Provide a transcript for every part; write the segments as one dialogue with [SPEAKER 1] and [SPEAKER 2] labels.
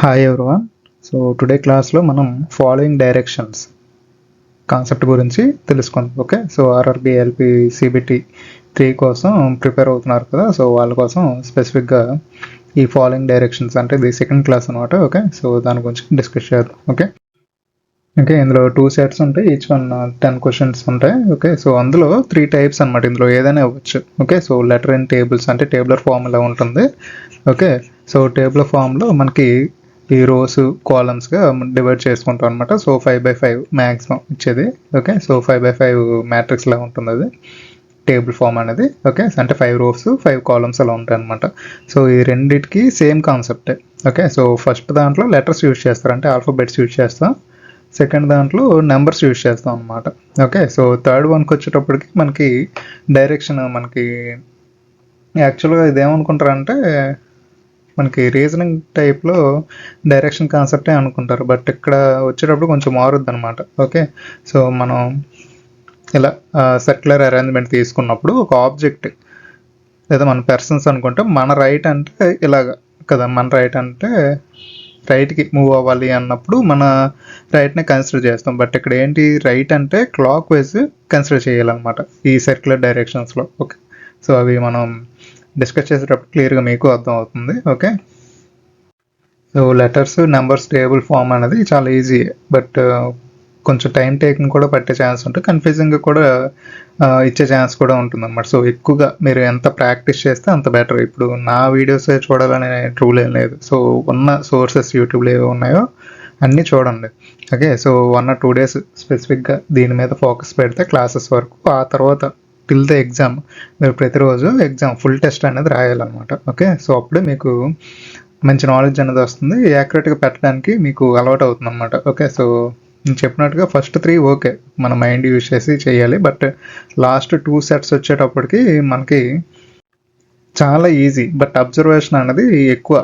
[SPEAKER 1] Hi everyone. So today క్లాస్లో మనం following directions concept గురించి తెలుసుకుందాం. Okay, so RRB LP CBT 3 కోసం ప్రిపేర్ అవుతున్నారు కదా, సో వాళ్ళ కోసం స్పెసిఫిక్గా ఈ ఫాలోయింగ్ డైరెక్షన్స్ అంటే ఇది సెకండ్ క్లాస్ అనమాట. ఓకే, సో దాని గురించి డిస్కస్ చేద్దాం. ఓకే, ఇందులో 2 సెట్స్ ఉంటాయి, ఈచ్ వన్ 10 క్వశ్చన్స్ ఉంటాయి. ఓకే, సో అందులో 3 టైప్స్ అనమాట, ఇందులో ఏదైనా ఇవ్వచ్చు. Okay, so letter in tables అంటే టేబులర్ ఫామ్ ఇలా ఉంటుంది. ఓకే, సో టేబులర్ ఫామ్లో మనకి ఈ రోస్ కాలమ్స్గా డివైడ్ చేసుకుంటాం అనమాట. సో 5x5 మ్యాక్సిమం ఇచ్చేది. ఓకే, సో 5x5 మ్యాట్రిక్స్ లా ఉంటుంది అది టేబుల్ ఫామ్ అనేది. ఓకే, అంటే 5 రోస్ 5 కాలమ్స్ అలా ఉంటాయి అనమాట. సో ఈ రెండిటికి సేమ్ కాన్సెప్టే. ఓకే, సో ఫస్ట్ దాంట్లో లెటర్స్ యూజ్ చేస్తారు, అంటే ఆల్ఫాబెట్స్ యూజ్ చేస్తాం. సెకండ్ దాంట్లో నెంబర్స్ యూజ్ చేస్తాం అనమాట. ఓకే, సో థర్డ్ వన్కి వచ్చేటప్పటికి మనకి డైరెక్షన్ మనకి యాక్చువల్గా ఇదేమనుకుంటారంటే మనకి రీజనింగ్ టైప్లో డైరెక్షన్ కాన్సెప్టే అనుకుంటారు, బట్ ఇక్కడ వచ్చేటప్పుడు కొంచెం మారుద్ది అనమాట. ఓకే, సో మనం ఇలా సర్క్యులర్ అరేంజ్మెంట్ తీసుకున్నప్పుడు ఒక ఆబ్జెక్ట్ లేదా మన పర్సన్స్ అనుకుంటే మన రైట్ అంటే ఇలాగ కదా, మన రైట్ అంటే రైట్కి మూవ్ అవ్వాలి అన్నప్పుడు మన రైట్ని కన్సిడర్ చేస్తాం. బట్ ఇక్కడ ఏంటి, రైట్ అంటే క్లాక్ వైజ్ కన్సిడర్ చేయాలన్నమాట ఈ సర్క్యులర్ డైరెక్షన్స్లో. ఓకే, సో అవి మనం డిస్కస్ చేసేటప్పుడు క్లియర్గా మీకు అర్థం అవుతుంది. Okay, so letters numbers table form అనేది చాలా ఈజీ, బట్ కొంచెం టైం టేకింగ్ కూడా పట్టే ఛాన్స్ ఉంటుంది, కన్ఫ్యూజింగ్గా కూడా ఇచ్చే ఛాన్స్ కూడా ఉంటుంది అనమాట. సో ఎక్కువగా మీరు ఎంత ప్రాక్టీస్ చేస్తే అంత బెటర్. ఇప్పుడు నా వీడియోస్ చూడాలనే రూల్ ఏం లేదు. సో ఉన్న సోర్సెస్ యూట్యూబ్లో ఏవి ఉన్నాయో అన్నీ చూడండి. ఓకే, సో 1 or 2 days స్పెసిఫిక్గా దీని మీద ఫోకస్ పెడితే క్లాసెస్ వరకు, ఆ తర్వాత టిల్ ద ఎగ్జామ్ మీరు ప్రతిరోజు ఎగ్జామ్ ఫుల్ టెస్ట్ అనేది రాయాలన్నమాట. ఓకే, సో అప్పుడే మీకు మంచి నాలెడ్జ్ అనేది వస్తుంది, యాక్యురేట్గా పెట్టడానికి మీకు అలవాటు అవుతుంది అనమాట. ఓకే, సో నేను చెప్పినట్టుగా ఫస్ట్ 3 ఓకే మన మైండ్ యూజ్ చేసి చేయాలి, బట్ లాస్ట్ 2 సెట్స్ వచ్చేటప్పటికి మనకి చాలా ఈజీ, బట్ అబ్జర్వేషన్ అనేది ఎక్కువ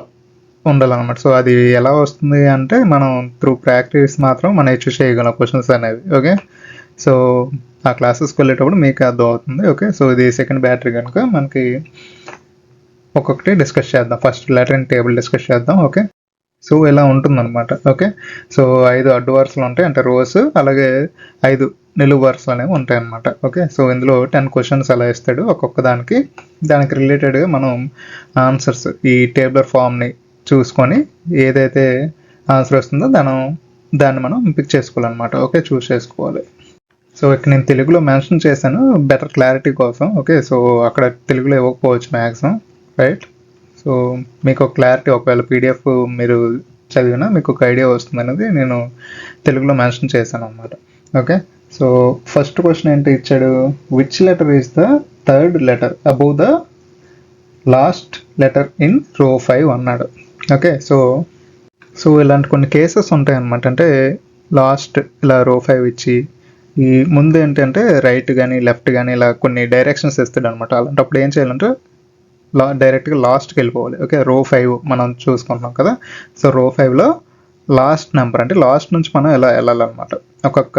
[SPEAKER 1] ఉండాలన్నమాట. సో అది ఎలా వస్తుంది అంటే మనం త్రూ ప్రాక్టీస్ మాత్రం మనం అచీవ్ చేయగలం క్వశ్చన్స్ అనేవి. ఓకే, సో ఆ క్లాసెస్కి వెళ్ళేటప్పుడు మీకు అర్థం అవుతుంది. ఓకే, సో ఇది సెకండ్ బ్యాటరీ కనుక మనకి ఒక్కొక్కటి డిస్కస్ చేద్దాం. First letter in table discuss చేద్దాం. ఓకే, సో ఇలా ఉంటుందన్నమాట. ఓకే, సో 5 అడ్డు వరుసలు ఉంటాయి, అంటే రోస్, అలాగే 5 నిలువు వరుసలు అనేవి ఉంటాయి అన్నమాట. ఓకే, సో ఇందులో 10 క్వశ్చన్స్ అలా ఇస్తాడు ఒక్కొక్క దానికి రిలేటెడ్గా మనం ఆన్సర్స్ ఈ టేబులర్ ఫామ్ని చూసుకొని ఏదైతే ఆన్సర్ వస్తుందో దాన్ని మనం పిక్ చేసుకోవాలన్నమాట. ఓకే, చూస్ చేసుకోవాలి. సో ఇక్కడ నేను తెలుగులో మెన్షన్ చేశాను బెటర్ క్లారిటీ కోసం. ఓకే, సో అక్కడ తెలుగులో ఇవ్వకపోవచ్చు మ్యాక్సిమం, రైట్. సో మీకు ఒక క్లారిటీ, ఒకవేళ పీడిఎఫ్ మీరు చదివినా మీకు ఒక ఐడియా వస్తుంది అనేది నేను తెలుగులో మెన్షన్ చేశాను అనమాట. ఓకే, సో ఫస్ట్ క్వశ్చన్ ఏంటి ఇచ్చాడు, which letter is the third letter above the last letter in row 5 అన్నాడు. ఓకే, సో ఇలాంటి కొన్ని కేసెస్ ఉంటాయి అన్నమాట. అంటే లాస్ట్ ఇలా రో 5 ఇచ్చి ఈ ముందు ఏంటంటే రైట్ కానీ లెఫ్ట్ కానీ ఇలా కొన్ని డైరెక్షన్స్ ఇస్తాడు అనమాట. అలాంటప్పుడు ఏం చేయాలంటే డైరెక్ట్గా లాస్ట్కి వెళ్ళిపోవాలి. ఓకే, రో 5 మనం చూసుకుంటున్నాం కదా, సో రో 5లో లాస్ట్ నెంబర్ అంటే లాస్ట్ నుంచి మనం ఎలా వెళ్ళాలన్నమాట. ఒక్కొక్క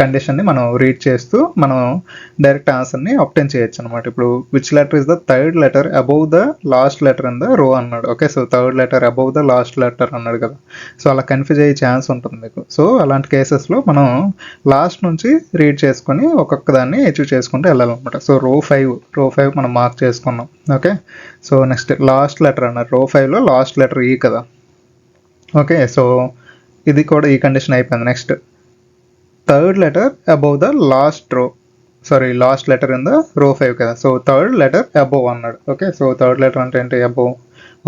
[SPEAKER 1] కండిషన్ని మనం రీడ్ చేస్తూ మనం డైరెక్ట్ ఆన్సర్ని అబ్టైన్ చేయొచ్చు అనమాట. ఇప్పుడు which letter is the third letter above the last letter in the రో అన్నాడు. Okay, so third letter above the last letter అన్నాడు కదా, సో అలా కన్ఫ్యూజ్ అయ్యే ఛాన్స్ ఉంటుంది మీకు. సో అలాంటి కేసెస్లో మనం లాస్ట్ నుంచి రీడ్ చేసుకొని ఒక్కొక్క దాన్ని అచీవ్ చేసుకుంటూ వెళ్ళాలన్నమాట. సో రో 5 మనం మార్క్ చేసుకున్నాం. Okay, so next last letter అన్నారు. రో 5లో లాస్ట్ లెటర్ ఈ కదా. ఓకే, సో ఇది కూడా ఈ కండిషన్ అయిపోయింది. Next third letter above the last letter in the row 5 కదా, సో థర్డ్ లెటర్ అబౌవ్ అన్నాడు. ఓకే, సో థర్డ్ లెటర్ అంటే ఏంటి, అబౌవ్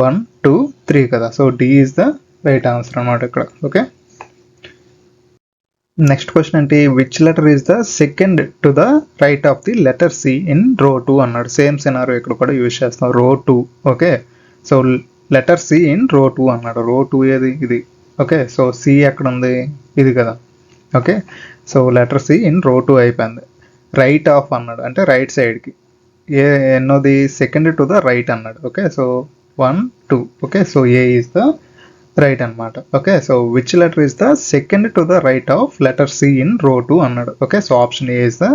[SPEAKER 1] 1 2 3 కదా, so D is the right answer అనమాట ఇక్కడ. ఓకే, నెక్స్ట్ క్వశ్చన్ ఏంటి, which letter is the second to the right of the letter C in row 2 అన్నాడు. Same సినారో ఇక్కడ కూడా యూజ్ చేస్తాం, row 2. Okay, so letter C in row 2 అన్నాడు. Row 2 ఏది, ఇది. ఓకే, సో సి ఎక్కడ ఉంది, ఇది కదా. Okay, so letter C in row 2 అయిపోయింది. రైట్ ఆఫ్ అన్నాడు, అంటే రైట్ సైడ్కి. ఎన్నోది, సెకండ్ టు ద రైట్ అన్నాడు. Okay, so 1 2. Okay, so A is the right అనమాట. Okay, so which letter is the second to the right of letter C in row 2 అన్నాడు. Okay, so option A is the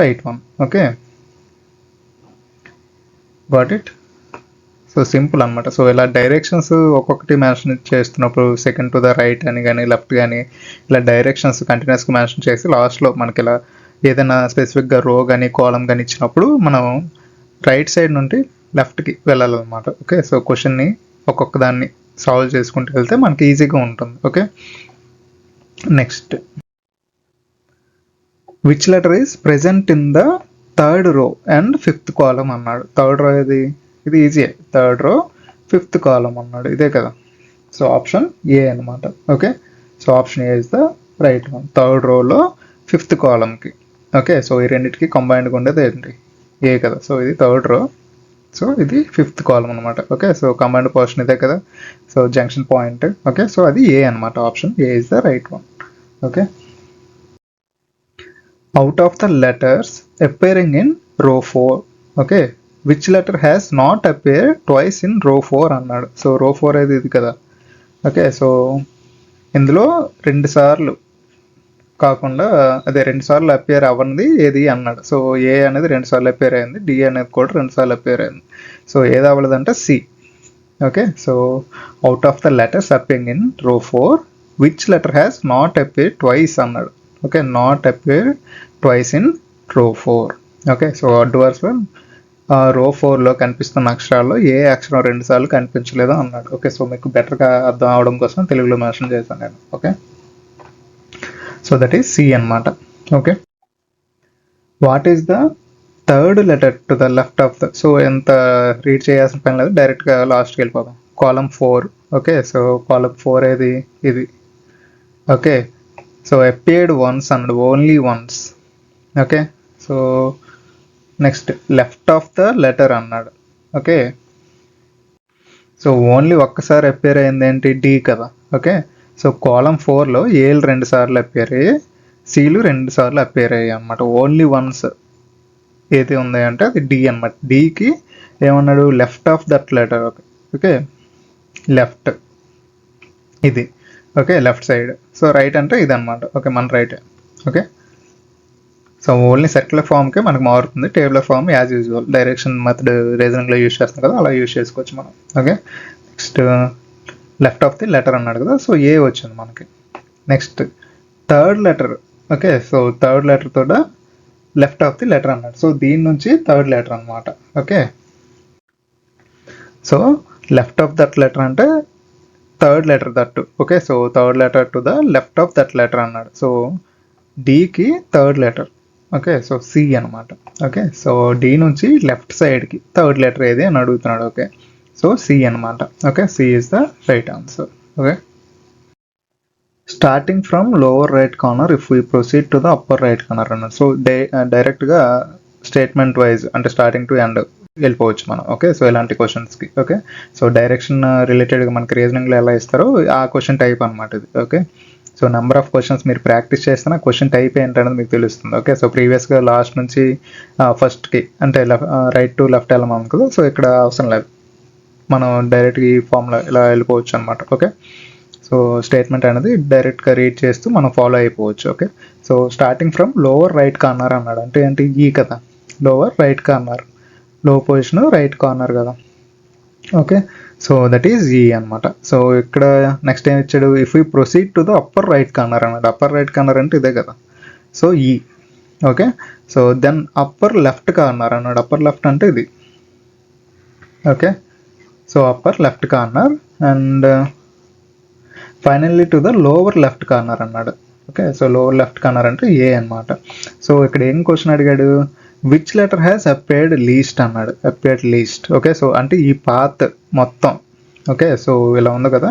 [SPEAKER 1] right one. Okay, got it. So simple అనమాట. So ఇలా directions ఒక్కొక్కటి mention చేస్తున్నప్పుడు second to the right అని కానీ left కానీ ఇలా directions కంటిన్యూస్గా మెన్షన్ చేసి లాస్ట్లో మనకి ఇలా ఏదైనా స్పెసిఫిక్గా రో కానీ కాలం కానీ ఇచ్చినప్పుడు మనం రైట్ సైడ్ నుండి లెఫ్ట్కి వెళ్ళాలన్నమాట. ఓకే, సో క్వశ్చన్ని ఒక్కొక్క దాన్ని సాల్వ్ చేసుకుంటూ వెళ్తే మనకి ఈజీగా ఉంటుంది. Okay, next which letter is present in the third row and fifth column అన్నాడు. థర్డ్ రో ఇది easy, third row fifth column అన్నాడు, ఇదే కదా. సో ఆప్షన్ ఏ అనమాట. Okay, so option A is the right one. Third రోలో fifth కాలంకి. Okay, so ఈ రెండింటికి కంబైన్డ్గా ఉండేది ఏంటి, ఏ కదా. సో ఇది థర్డ్ రో, సో ఇది ఫిఫ్త్ కాలం అనమాట. ఓకే, సో కంబైన్డ్ పోర్షన్ ఇదే కదా, so junction point. Okay, so అది ఏ అనమాట. Option A is the right one. Okay, out of the letters appearing in row 4, okay, which letter has not appeared twice in row 4 అన్నాడు. So row 4 అనేది ఇది కదా. Okay, so ఇందులో రెండు సార్లు కాకుండా అదే రెండు సార్లు అపేర్ అవ్వనిది ఏది అన్నాడు. సో ఏ అనేది రెండు సార్లు అపేర్ అయింది, డి అనేది కూడా రెండు సార్లు అపేర్ అయింది. సో ఏది అవ్వలేదంటే C. Okay, so out of the letters appearing in row 4 which letter has not appear twice అన్నాడు. Okay, not appear twice in row 4. Okay, so అడ్డు వరుసలో రో 4లో కనిపిస్తున్న అక్షరాల్లో ఏ అక్షరం రెండు సార్లు కనిపించలేదు అన్నాడు. ఓకే, సో మీకు బెటర్గా అర్థం అవడం కోసం తెలుగులో మెన్షన్ చేశాను నేను. Okay, so that is C అనమాట. Okay, what is the third letter to the left of the, so ఎంత రీడ్ చేయాల్సిన పని లేదు, డైరెక్ట్గా లాస్ట్కి వెళ్ళిపోదాం. కాలం 4. ఓకే, సో కాలం 4 ఏది ఇది. ఓకే, సో appeared once అన్నాడు, only once. Okay, so next left of the letter అన్నాడు. ఓకే, సో ఓన్లీ ఒక్కసారి అపేర్ అయింది ఏంటి, డి కదా. ఓకే, సో కాలం 4లో ఏలు రెండు సార్లు అపేర్ అయ్యాయి, సీలు రెండు సార్లు అపేర్ అయ్యాయి అనమాట. ఓన్లీ వన్స్ ఏది ఉంది అంటే అది డి అనమాట. డికి ఏమన్నాడు, left of that letter. Okay, left ఇది. Okay, left side. So right అంటే ఇది అనమాట. ఓకే, మన right. Okay, so only circular ఫామ్కే మనకు మారుతుంది, tabular form as usual direction method రీజనింగ్లో యూజ్ చేస్తాం కదా, అలా యూజ్ చేసుకోవచ్చు మనం. Okay, next left of the letter అన్నాడు కదా, సో ఏ వచ్చింది మనకి. Next third letter. Okay, so third letter తోట లెఫ్ట్ ఆఫ్ ది లెటర్ అన్నాడు. సో దీని నుంచి థర్డ్ లెటర్ అనమాట. Okay, so left of that letter అంటే third letter that. Okay, so third letter to the left of that letter అన్నాడు. So డికి third letter. Okay, so C అనమాట. Okay, so D నుంచి left సైడ్కి third letter ఏది అని అడుగుతున్నాడు. Okay, so C అనమాట. Okay, C is the right answer. Okay, starting from lower right corner if we proceed to the upper right corner అన్నాడు. So డైరెక్ట్గా statement wise అంటే starting to end వెళ్ళిపోవచ్చు మనం. Okay, so ఇలాంటి క్వశ్చన్స్కి. Okay, so direction రిలేటెడ్గా మనకి రీజనింగ్లో ఎలా ఇస్తారో ఆ క్వశ్చన్ టైప్ అనమాట ఇది. Okay, so number of questions మీరు ప్రాక్టీస్ చేస్తున్న క్వశ్చన్ టైప్ ఏంటనేది మీకు తెలుస్తుంది. ఓకే, సో ప్రీవియస్గా లాస్ట్ నుంచి ఫస్ట్కి అంటే రైట్ టు లెఫ్ట్ వెళ్ళమన్నాం కదా, సో ఇక్కడ అవసరం లేదు, మనం డైరెక్ట్గా ఈ ఫామ్లో ఇలా వెళ్ళిపోవచ్చు అనమాట. ఓకే, సో స్టేట్మెంట్ అనేది డైరెక్ట్గా రీడ్ చేస్తూ మనం ఫాలో అయిపోవచ్చు. Okay, so starting from lower right corner అన్నాడు అంటే ఏంటి, ఈ కదా, లోవర్ రైట్ కార్నర్, లో పొజిషన్ రైట్ కార్నర్ కదా. ఓకే, సో దట్ ఈజ్ ఈ అనమాట. సో ఇక్కడ నెక్స్ట్ ఏం ఇచ్చాడు, if you proceed to the upper right corner అన్నాడు. అప్పర్ రైట్ కార్నర్ అంటే ఇదే కదా, సో ఈ. Okay, so then upper left corner అన్నాడు. అప్పర్ లెఫ్ట్ అంటే ఇది. Okay, so upper left corner and finally to the lower left corner అన్నాడు. Okay, so lower left corner అంటే ఏ అనమాట. సో ఇక్కడ ఏం క్వశ్చన్ అడిగాడు, which letter has appeared least అన్నాడు. Appeared least. ఓకే, సో అంటే ఈ పాత్ మొత్తం. ఓకే, సో ఇలా ఉంది కదా,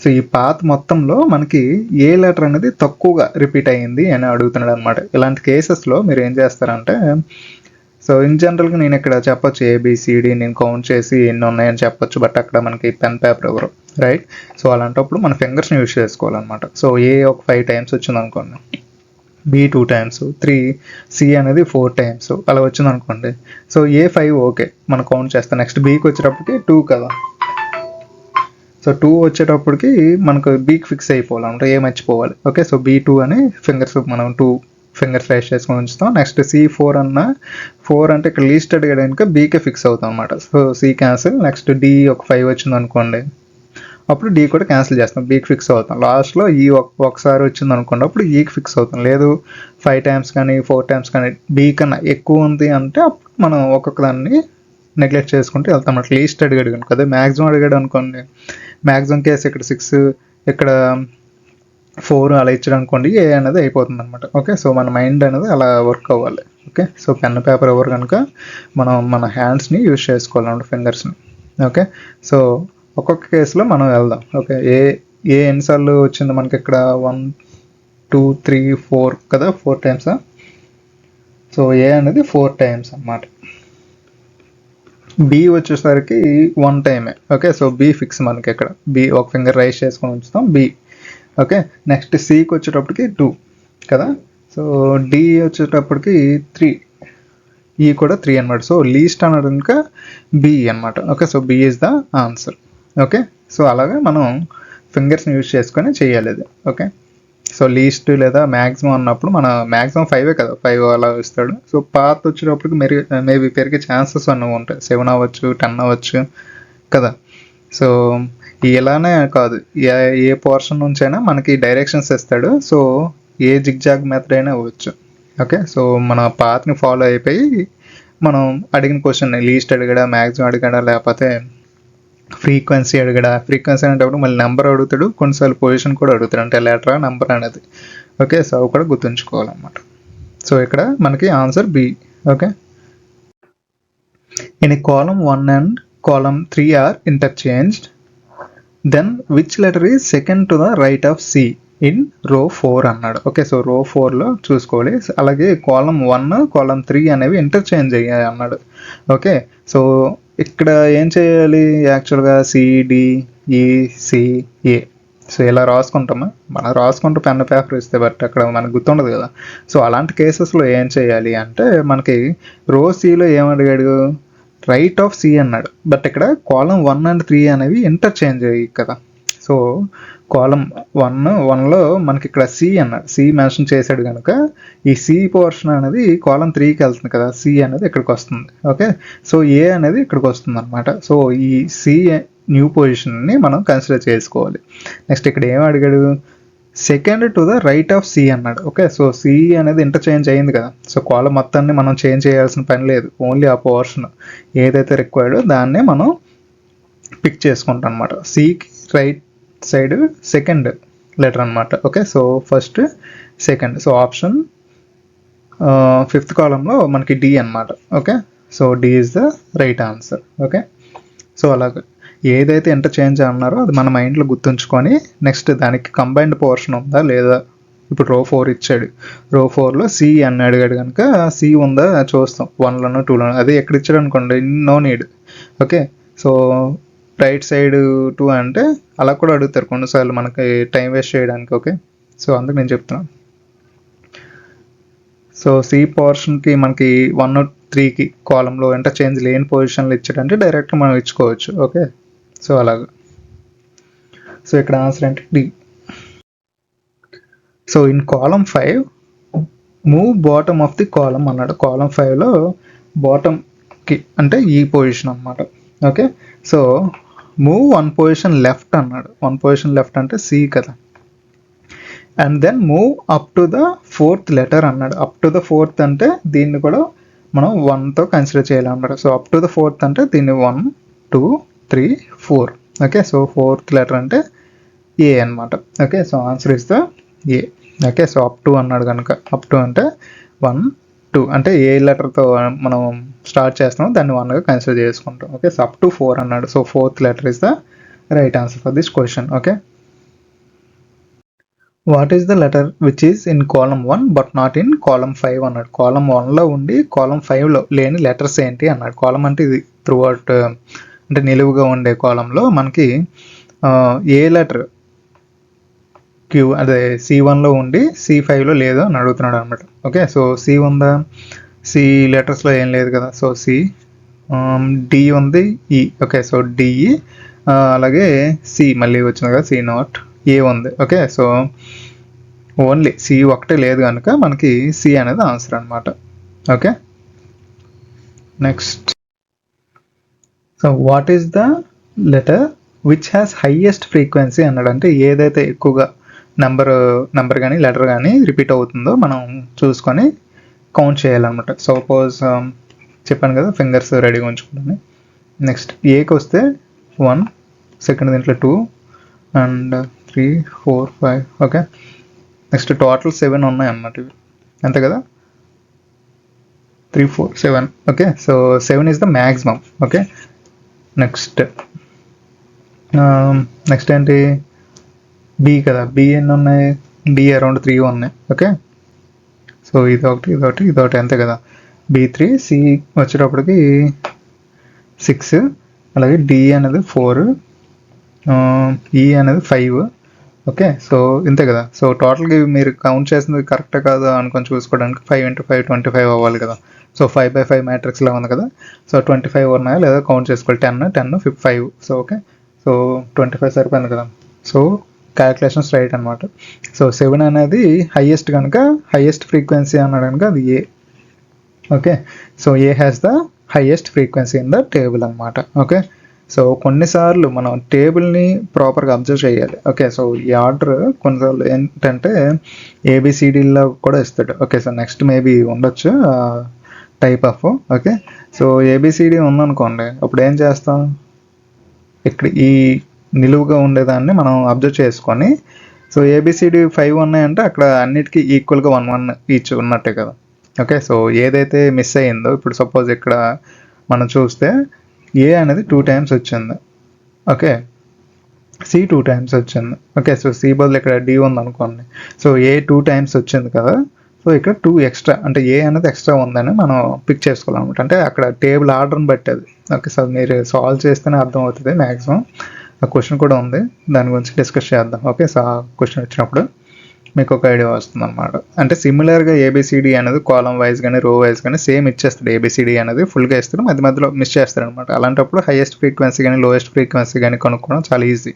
[SPEAKER 1] సో ఈ పాత్ మొత్తంలో మనకి ఏ లెటర్ అనేది తక్కువగా రిపీట్ అయ్యింది అని అడుగుతున్నాడు అనమాట. ఇలాంటి కేసెస్లో మీరు ఏం చేస్తారంటే, సో ఇన్ జనరల్గా నేను ఇక్కడ చెప్పొచ్చు ఏబిసిడి నేను కౌంట్ చేసి ఎన్ని ఉన్నాయని చెప్పొచ్చు, బట్ అక్కడ మనకి పెన్ పేపర్ ఎవరు, రైట్. సో అలాంటప్పుడు మన ఫింగర్స్ని యూజ్ చేసుకోవాలన్నమాట. సో ఏ ఒక 5 టైమ్స్ వచ్చింది అనుకోండి, బి 2 టైమ్స్, 3, సి అనేది 4 టైమ్స్ అలా వచ్చింది అనుకోండి. సో ఏ 5 ఓకే మనం కౌంట్ చేస్తాం. నెక్స్ట్ బీకి వచ్చేటప్పటికి 2 కదా, సో 2 వచ్చేటప్పటికి మనకు బీకి ఫిక్స్ అయిపోవాలన్నమాట, ఏ మర్చిపోవాలి. ఓకే, సో B2 అని ఫింగర్స్ మనం 2 ఫింగర్స్ రైస్ చేసుకొని ఉంచుతాం. నెక్స్ట్ C4 అన్న 4 అంటే ఇక్కడ లీస్ట్ అడిగాడు కనుక బీకే ఫిక్స్ అవుతాం అనమాట. So C cancel. Next D ఒక 5 వచ్చింది అనుకోండి, అప్పుడు డి కూడా క్యాన్సిల్ చేస్తాం, బీకి ఫిక్స్ అవుతాం. లాస్ట్లో ఈ ఒకసారి వచ్చింది అనుకోండి, అప్పుడు ఈకి ఫిక్స్ అవుతాం. లేదు 5 టైమ్స్ కానీ 4 టైమ్స్ కానీ బీ కన్నా ఎక్కువ ఉంది అంటే అప్పుడు మనం ఒక్కొక్క దాన్ని నెగ్లెక్ట్ చేసుకుంటూ వెళ్తాం అన్నమాట. లీస్ట్ అడిగాడు కనుక, అదే మ్యాక్సిమం అడిగాడు అనుకోండి, మ్యాక్సిమం కేసు ఇక్కడ 6 ఇక్కడ 4 అలా ఇచ్చాడు అనుకోండి, ఏ అనేది అయిపోతుంది అనమాట. ఓకే, సో మన మైండ్ అనేది అలా వర్క్ అవ్వాలి. ఓకే, సో పెన్ పేపర్ ఎవరు కనుక మనం మన హ్యాండ్స్ని యూజ్ చేసుకోవాలన్నమాట, ఫింగర్స్ని. ఓకే, సో ఒక్కొక్క కేసులో మనం వెళ్దాం. ఓకే, ఏ ఎన్నిసార్లు వచ్చింది మనకి ఇక్కడ 1 2 3 4 కదా, 4 టైమ్స్. సో ఏ అనేది 4 టైమ్స్ అన్నమాట. బి వచ్చేసరికి 1 టైమే. ఓకే, సో బి ఫిక్స్ మనకి ఇక్కడ, బి ఒక ఫింగర్ రైస్ చేసుకొని ఉంచుతాం, బి. ఓకే, నెక్స్ట్ సికి వచ్చేటప్పటికి 2 కదా, సో డి వచ్చేటప్పటికి 3, ఈ కూడా 3 అనమాట. సో లీస్ట్ అన్నది కనుక బి అనమాట. Okay, so B is the answer. Okay, so అలాగే మనం ఫింగర్స్ని యూజ్ చేసుకొని చేయాలి అది. ఓకే, సో లీస్ట్ లేదా మ్యాక్సిమం అన్నప్పుడు మన మ్యాక్సిమం 5 కదా, 5 అలా ఇస్తాడు. సో పాత్ వచ్చేటప్పటికి మేబీ పెరిగే ఛాన్సెస్ అన్నవి ఉంటాయి, 7 అవ్వచ్చు, 10 అవ్వచ్చు కదా. సో ఇలానే కాదు, ఏ పోర్షన్ నుంచైనా మనకి డైరెక్షన్స్ ఇస్తాడు. సో ఏ జిగ్జాగ్ మెథడ్ అయినా అవ్వచ్చు. ఓకే, సో మన పాత్ని ఫాలో అయిపోయి మనం అడిగిన క్వశ్చన్ లీస్ట్ అడిగాడా, మ్యాక్సిమం అడిగాడా, లేకపోతే ఫ్రీక్వెన్సీ అడిగాడా. ఫ్రీక్వెన్సీ అనేటప్పుడు మళ్ళీ నెంబర్ అడుగుతాడు, కొన్నిసార్లు పొజిషన్ కూడా అడుగుతాడు, అంటే లెటర్ నెంబర్ అనేది. ఓకే, సో అవి కూడా గుర్తుంచుకోవాలన్నమాట. సో ఇక్కడ మనకి answer B. Okay, in column 1 and column 3 are interchanged, then which letter is second to the right of C in row 4 అన్నాడు. ఓకే, సో రో 4లో చూసుకోవాలి. అలాగే కాలమ్ 1 కాలమ్ 3 అనేవి ఇంటర్చేంజ్ అయ్యాయి అన్నాడు. ఓకే, సో ఇక్కడ ఏం చేయాలి యాక్చువల్గా, CDECA. సో ఇలా రాసుకుంటామా, మనం రాసుకుంటూ పెన్ పేపర్ ఇస్తే, బట్ అక్కడ మనకు గుర్తుండదు కదా. సో అలాంటి కేసెస్లో ఏం చేయాలి అంటే, మనకి రో సిలో ఏమడిగాడు, రైట్ ఆఫ్ సి అన్నాడు, బట్ ఇక్కడ కాలమ్ 1 అండ్ 3 అనేవి ఇంటర్చేంజ్ అయ్యి కదా. సో కాలమ్ 1లో మనకి ఇక్కడ సి అన్నాడు, సి మెన్షన్ చేశాడు కనుక ఈ సి పోర్షన్ అనేది కాలమ్ 3కి వెళ్తుంది కదా, సి అనేది ఇక్కడికి వస్తుంది. ఓకే, సో ఏ అనేది ఇక్కడికి వస్తుంది అనమాట. సో ఈ సి న్యూ పొజిషన్ని మనం కన్సిడర్ చేసుకోవాలి. నెక్స్ట్ ఇక్కడ ఏం అడిగాడు, second to the right of C అన్నాడు. ఓకే, సో సి అనేది ఇంటర్చేంజ్ అయింది కదా, సో కాలమ్ మొత్తాన్ని మనం చేంజ్ చేయాల్సిన పని లేదు, ఓన్లీ ఆ పోర్షన్ ఏదైతే రిక్వైర్డో దాన్నే మనం పిక్ చేసుకుంటాం అనమాట. సికి రైట్ సైడ్ సెకండ్ లెటర్ అనమాట. Okay, so first second, so option 5th కాలంలో మనకి డి అనమాట. Okay, so D is the right answer. Okay, so అలాగే ఏదైతే ఇంటర్చేంజ్ అన్నారో అది మన మైండ్లో గుర్తుంచుకొని, నెక్స్ట్ దానికి కంబైన్డ్ పోర్షన్ ఉందా లేదా. ఇప్పుడు రో 4 ఇచ్చాడు, రో 4లో సి అని అడిగాడు కనుక సి ఉందా చూస్తాం, 1లోనో 2లోనో. అదే ఎక్కడ ఇచ్చాడు అనుకోండి, no need. Okay, so right side 2 అంటే అలా కూడా అడుగుతారు కొన్నిసార్లు మనకి టైం వేస్ట్ చేయడానికి. ఓకే, సో అందుకు నేను చెప్తున్నాను. సో సి పోర్షన్కి మనకి 1 3కి కాలంలో ఇంటర్చేంజ్ లేని పొజిషన్లో ఇచ్చాడంటే డైరెక్ట్ మనం ఇచ్చుకోవచ్చు. ఓకే, సో అలాగా. సో ఇక్కడ ఆన్సర్ అంటే D. So in column 5 move bottom of the column అన్నాడు. కాలమ్ 5లో బాటమ్కి అంటే ఈ పొజిషన్ అన్నమాట. Okay, so move 1 position left అన్నాడు. 1 పొజిషన్ లెఫ్ట్ అంటే సి కదా, and then move up to the 4th letter అన్నాడు. అప్ టు ద 4th అంటే దీన్ని కూడా మనం 1తో కన్సిడర్ చేయాలన్నమాట. So up to the 4th అంటే దీన్ని 1 2 3 4. ఓకే, సో 4th లెటర్ అంటే ఏ అనమాట. Okay, so answer is the A. Okay, so up to అన్నాడు కనుక అప్ టు అంటే 1 2 అంటే ఏ లెటర్తో మనం స్టార్ట్ చేస్తున్నాం దాన్ని 1గా కన్సిడర్ చేసుకుంటాం. ఓకే, సో అప్ టు 4 అన్నాడు. So 4th letter is the right answer for this question. Okay, what is the letter which is in column 1 but not in column 5 అన్నాడు. Column 1లో ఉండి కాలమ్ 5లో లేని letters ఏంటి అన్నాడు. Column అంటే ఇది through out అంటే నిలువుగా ఉండే కాలంలో మనకి ఏ లెటర్ క్యూ అదే C1లో ఉండి C5లో లేదు అని అడుగుతున్నాడు అనమాట. ఓకే, సో సి ఉందా, సి లెటర్స్లో ఏం లేదు కదా, సో సి. డి ఉంది, ఈ. Okay, so DE. అలాగే సి మళ్ళీ వచ్చింది కదా, C0. ఏ ఉంది. ఓకే, సో ఓన్లీ సి ఒకటే లేదు కనుక మనకి సి అనేది ఆన్సర్ అనమాట. Okay, next. So what is the letter which has highest frequency అన్నాడు. అంటే ఏదైతే ఎక్కువగా నెంబర్ కానీ లెటర్ కానీ రిపీట్ అవుతుందో మనం చూసుకొని కౌంట్ చేయాలన్నమాట. సపోజ్ చెప్పాను కదా ఫింగర్స్ రెడీగా ఉంచుకుంటాను. నెక్స్ట్ ఏకి వస్తే 1, సెకండ్ దీంట్లో 2 అండ్ 3, 4, 5. ఓకే, నెక్స్ట్ టోటల్ 7 ఉన్నాయి అన్నమాట ఇవి, అంతే కదా, 3, 4, 7. Okay, so 7 is the maximum. Okay, next ఏంటి, బి కదా, బి ఎన్ని ఉన్నాయి, బి అరౌండ్ 3 ఉన్నాయి. ఓకే, సో ఇదొకటి అంతే కదా, B3. సి వచ్చేటప్పటికి 6, అలాగే డి అనేది 4, ఈ అనేది 5. ఓకే, సో ఇంతే కదా. సో టోటల్గా మీరు కౌంట్ చేసింది కరెక్టే కాదు అనుకొని చూసుకోవడానికి 5 × 5 25 అవ్వాలి కదా. సో 5/5 మ్యాట్రిక్స్లో ఉంది కదా. సో 25 ఉన్నాయా లేదా కౌంట్ చేసుకోవాలి. 10, 5. సో ఓకే, సో 25 సరిపోయింది కదా. సో క్యాలిక్యులేషన్స్ రైట్ అనమాట. సో 7 అనేది హైయెస్ట్ కనుక హైయెస్ట్ ఫ్రీక్వెన్సీ అన్నాడు కనుక అది A. Okay, so A has the highest frequency in the table అనమాట. ఓకే, సో కొన్నిసార్లు మనం టేబుల్ని ప్రాపర్గా అబ్జర్వ్ చేయాలి. ఓకే, సో ఈ ఆర్డర్ కొన్నిసార్లు ఏంటంటే ఏబిసిడీలో కూడా ఇస్తాడు. ఓకే, సో నెక్స్ట్ మేబీ ఉండొచ్చు type of. Okay, so ABCD ఉందనుకోండి, అప్పుడు ఏం చేస్తాం, ఇక్కడ ఈ నిలువుగా ఉండేదాన్ని మనం అబ్జర్వ్ చేసుకొని, సో ఏబిసిడి 5 ఉన్నాయంటే అక్కడ అన్నిటికీ ఈక్వల్గా 1 1 ఈచ్ ఉన్నట్టే కదా. ఓకే, సో ఏదైతే మిస్ అయ్యిందో, ఇప్పుడు సపోజ్ ఇక్కడ మనం చూస్తే ఏ అనేది 2 టైమ్స్ వచ్చింది. ఓకే, సి 2 టైమ్స్ వచ్చింది. ఓకే, సో సి బదులు ఇక్కడ డి ఉంది అనుకోండి, సో ఏ 2 టైమ్స్ వచ్చింది కదా. సో ఇక్కడ 2 ఎక్స్ట్రా, అంటే ఏ అనేది ఎక్స్ట్రా ఉందని మనం పిక్ చేసుకోవాలన్నమాట. అంటే అక్కడ టేబుల్ ఆర్డర్ని బట్టి అది. ఓకే, సో మీరు సాల్వ్ చేస్తేనే అర్థం అవుతుంది మ్యాక్సిమం. ఆ క్వశ్చన్ కూడా ఉంది, దాని గురించి డిస్కస్ చేద్దాం. ఓకే, సో ఆ క్వశ్చన్ వచ్చినప్పుడు మీకు ఒక ఐడియా వస్తుంది అనమాట. అంటే సిమిలర్గా ఏబిసిడి అనేది కాలం వైజ్ కానీ రో వైజ్ కానీ సేమ్ ఇచ్చేస్తాడు. ఏబిసిడి అనేది ఫుల్గా ఇస్తాడు, మధ్యలో మిస్ చేస్తాడు అనమాట. అలాంటప్పుడు హైయెస్ట్ ఫ్రీక్వెన్సీ కానీ లోయెస్ట్ ఫ్రీక్వెన్సీ కానీ కనుక్కోవడం చాలా ఈజీ.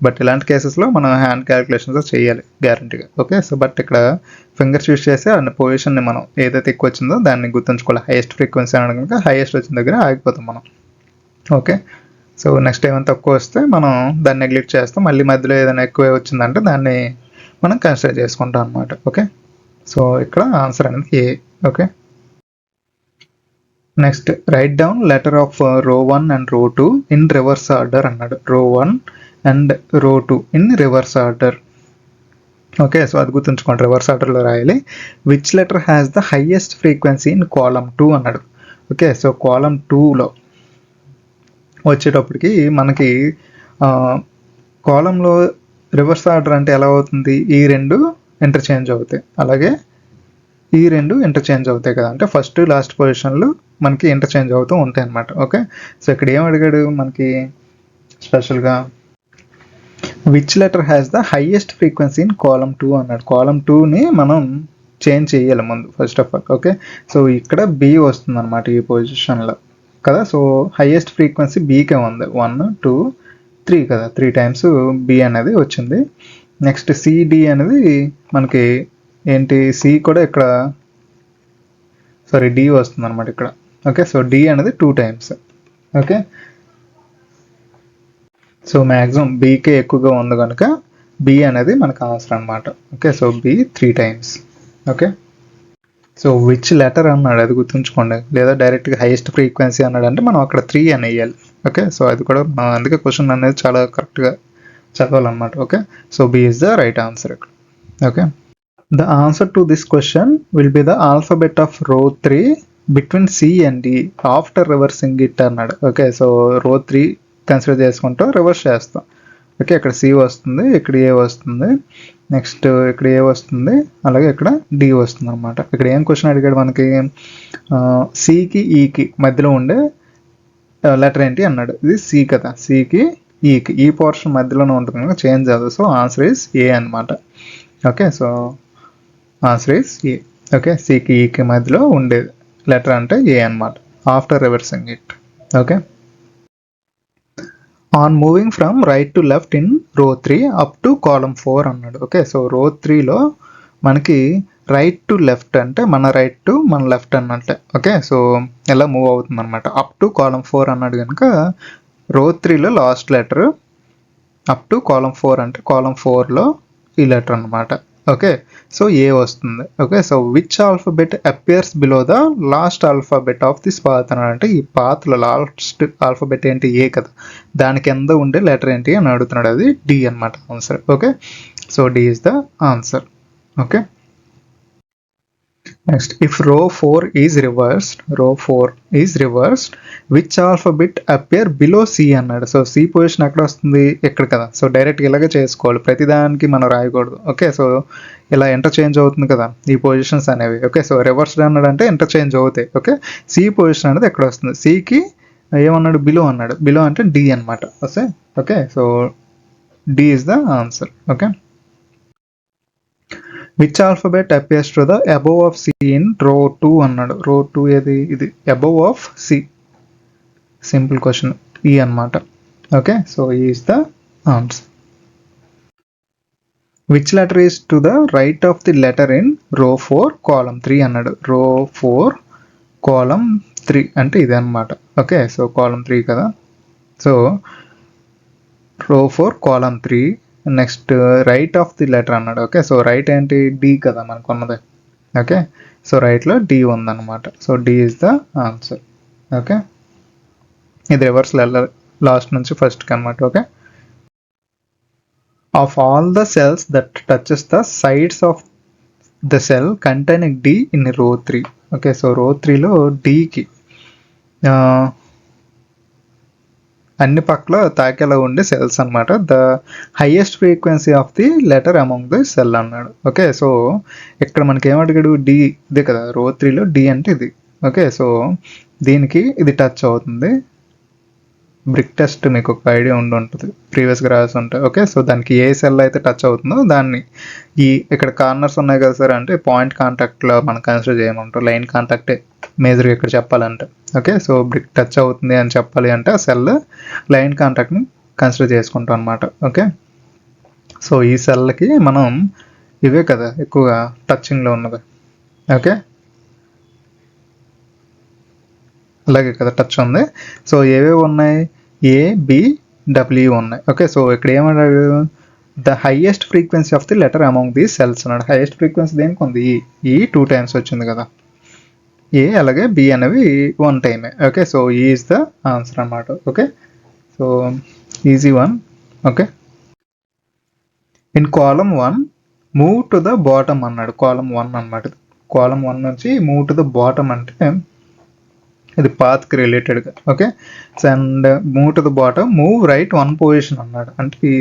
[SPEAKER 1] బట్ ఇలాంటి కేసెస్లో మనం హ్యాండ్ క్యాలిక్యులేషన్స్ చేయాలి గ్యారంటీగా. ఓకే, సో బట్ ఇక్కడ ఫింగర్స్ యూస్ చేసి ఆ పొజిషన్ని మనం ఏదైతే ఎక్కువ వచ్చిందో దాన్ని గుర్తుంచుకోవాలి. హైయెస్ట్ ఫ్రీక్వెన్సీ అనడం కనుక హైయెస్ట్ వచ్చిన దగ్గర ఆగిపోతాం మనం. ఓకే, సో నెక్స్ట్ ఏమైనా తక్కువ వస్తే మనం దాన్ని నెగ్లెక్ట్ చేస్తాం. మళ్ళీ మధ్యలో ఏదైనా ఎక్కువ వచ్చిందంటే దాన్ని మనం కన్సిడర్ చేసుకుంటాం అనమాట. ఓకే, సో ఇక్కడ ఆన్సర్ అనేది A. Okay, next right down letter of row 1 and రో 2 ఇన్ రివర్స్ ఆర్డర్ అన్నాడు. రో 1 అండ్ రో 2 in reverse order. Okay, so అది గుర్తుంచుకోండి, రివర్స్ ఆర్డర్లో రాయాలి. Which letter has the highest frequency in column 2 అన్నాడు. ఓకే, సో కాలమ్ 2లో వచ్చేటప్పటికి మనకి కాలంలో రివర్స్ ఆర్డర్ అంటే ఎలా అవుతుంది, ఈ 2 ఇంటర్చేంజ్ అవుతాయి, అలాగే ఈ 2 ఇంటర్చేంజ్ అవుతాయి కదా. అంటే ఫస్ట్ లాస్ట్ పొజిషన్లు మనకి ఇంటర్చేంజ్ అవుతూ ఉంటాయి అన్నమాట. ఓకే, సో ఇక్కడ ఏం అడిగాడు మనకి స్పెషల్గా, which letter has the highest frequency in column 2 అన్నాడు. కాలమ్ 2ని మనం చేంజ్ చేయాలి ముందు first of all. Okay, so ఇక్కడ బి వస్తుంది అనమాట ఈ పొజిషన్లో కదా. సో హైయెస్ట్ ఫ్రీక్వెన్సీ బీకే ఉంది, 1 2 3 కదా, 3 టైమ్స్ బి అనేది వచ్చింది. నెక్స్ట్ సిడి అనేది మనకి ఏంటి, సి కూడా ఇక్కడ డి వస్తుంది అనమాట ఇక్కడ. ఓకే, సో డి అనేది 2 టైమ్స్. ఓకే, సో మ్యాక్సిమం బీకే ఎక్కువగా ఉంది కనుక బి అనేది మనకు ఆన్సర్ అనమాట. Okay, so B 3 times. Okay, so which letter అన్నాడు, అది గుర్తుంచుకోండి. లేదా డైరెక్ట్గా హైయెస్ట్ ఫ్రీక్వెన్సీ అన్నాడు అంటే మనం అక్కడ 3 అని వేయాలి. ఓకే, సో అది కూడా అందుకే క్వశ్చన్ అనేది చాలా కరెక్ట్గా చదవాలన్నమాట. Okay, so B is the right answer ఇక్కడ. Okay, the answer to this question will be the alphabet of row 3 between C and D after reversing it అన్నాడు. ఓకే, సో రో 3 కన్సిడర్ చేసుకుంటూ reverse చేస్తాం. Okay, ఇక్కడ C వస్తుంది, ఇక్కడ ఏ వస్తుంది, next ఇక్కడ ఏ వస్తుంది, అలాగే ఇక్కడ డి వస్తుంది అనమాట. ఇక్కడ ఏం క్వశ్చన్ అడిగాడు మనకి, సికి ఈకి మధ్యలో ఉండే లెటర్ ఏంటి అన్నాడు. ఇది సి కదా, సికి ఈకి ఈ పోర్షన్ మధ్యలోనే ఉంటుంది కనుక చేంజ్ అవ్వదు. సో ఆన్సర్ ఈస్ ఏ అనమాట. Okay, so answer is A. Okay, సికి ఈకి మధ్యలో ఉండే లెటర్ అంటే ఏ అనమాట after reversing it. Okay, on moving from right to left in row 3 up to column 4 అన్నాడు. ఓకే, సో రో 3లో మనకి రైట్ టు లెఫ్ట్ అంటే మన రైట్ టు మన లెఫ్ట్ అన్నట్లే. ఓకే, సో ఇలా మూవ్ అవుతుంది అనమాట. అప్ టు కాలం 4 అన్నాడు కనుక రో 3లో లాస్ట్ లెటర్ అప్ టు కాలం 4 అంటే కాలం 4లో ఈ లెటర్ అనమాట. ఓకే, సో ఏ వస్తుంది. Okay, so which alphabet appears below the last alphabet of this path అని అంటే ఈ పాత్లో లాస్ట్ ఆల్ఫాబెట్ ఏంటి? ఏ కదా, దాని కింద ఉండే లెటర్ ఏంటి అని అడుగుతున్నాడు. అది డి అనమాట answer. Okay, so D is the answer. Okay, next if row 4 is reversed which alphabet appear below C అన్నాడు. సో సి పొజిషన్ ఎక్కడ వస్తుంది? ఎక్కడ కదా. సో డైరెక్ట్గా ఇలాగే చేసుకోవాలి, ప్రతిదానికి మనం రాయకూడదు. ఓకే, సో ఇలా ఇంటర్చేంజ్ అవుతుంది కదా ఈ పొజిషన్స్ అనేవి. ఓకే, సో రివర్స్డ్ అన్నాడు అంటే ఇంటర్చేంజ్ అవుతాయి. ఓకే, సి పొజిషన్ అనేది ఎక్కడ వస్తుంది? సికి ఏమన్నాడు? బిలో అన్నాడు. బిలో అంటే డి అనమాట. Okay, so D is the answer. Okay, which alphabet appears to the above of C in row 2 అన్నాడు. రో 2 ఏది? ఇది above of C. Simple question, E అనమాట. Okay, so E is the answer. Which letter is to the right of the letter in row 4 column 3 అన్నాడు. రో 4 column 3 అంటే ఇది అనమాట. Okay, so కాలం 3 కదా. So row 4 column 3 next right of the letter అన్నాడు. Okay, so right ఏంటి? D కదా మనకు ఉన్నది. ఓకే, సో రైట్లో డి ఉందన్నమాట. So D is the answer. Okay, ఇది రివర్స్ లాస్ట్ నుంచి ఫస్ట్కి అనమాట. Okay, of all the cells that touches the sides of the cell containing D in row 3. Okay, so రో 3లో డికి అన్ని పక్కల తాకేలా ఉండే సెల్స్ అనమాట. The highest frequency of the letter among the cell అన్నాడు. ఓకే, సో ఇక్కడ మనకి ఏమడిగాడు? డి, ఇదే కదా రో 3లో డి అంటే ఇది. ఓకే, సో దీనికి ఇది టచ్ అవుతుంది. బ్రిక్ టెస్ట్ మీకు ఒక ఐడియా ఉండి ఉంటుంది, ప్రీవియస్గా రాసి ఉంటాయి. ఓకే, సో దానికి ఏ సెల్ అయితే టచ్ అవుతుందో దాన్ని ఇక్కడ కార్నర్స్ ఉన్నాయి కదా సార్ అంటే పాయింట్ కాంటాక్ట్లో మనం కన్సిడర్ చేయమంటాం. లైన్ కాంటాక్టే మేజర్గా ఇక్కడ చెప్పాలంటే. ఓకే, సో బ్రిక్ టచ్ అవుతుంది అని చెప్పాలి అంటే ఆ సెల్ లైన్ కాంటాక్ట్ని కన్సిడర్ చేసుకుంటాం అనమాట. ఓకే, సో ఈ సెల్కి మనం ఇవే కదా ఎక్కువగా టచింగ్లో ఉన్నది. ఓకే, అలాగే కదా టచ్ ఉంది. సో ఏవేవి ఉన్నాయి? ఏ, బి, డబ్ల్యూ ఉన్నాయి. ఓకే, సో ఇక్కడ ఏమన్నాడు? The highest frequency of the letter among the cells అన్నాడు. హైయెస్ట్ ఫ్రీక్వెన్సీ దేనికి ఉంది? ఈ 2 times వచ్చింది కదా. ఏ అలాగే బి అనేవి 1 time. Okay, so E is the answer అన్నమాట. Okay, so easy one. Okay, in column 1 move to the bottom అన్నాడు. కాలం 1 అన్నమాట. కాలం 1 నుంచి మూవ్ టు ద బాటమ్ అంటే ఇది పాత్కి రిలేటెడ్గా. Okay, and move to the bottom move right 1 position అన్నాడు. అంటే ఈ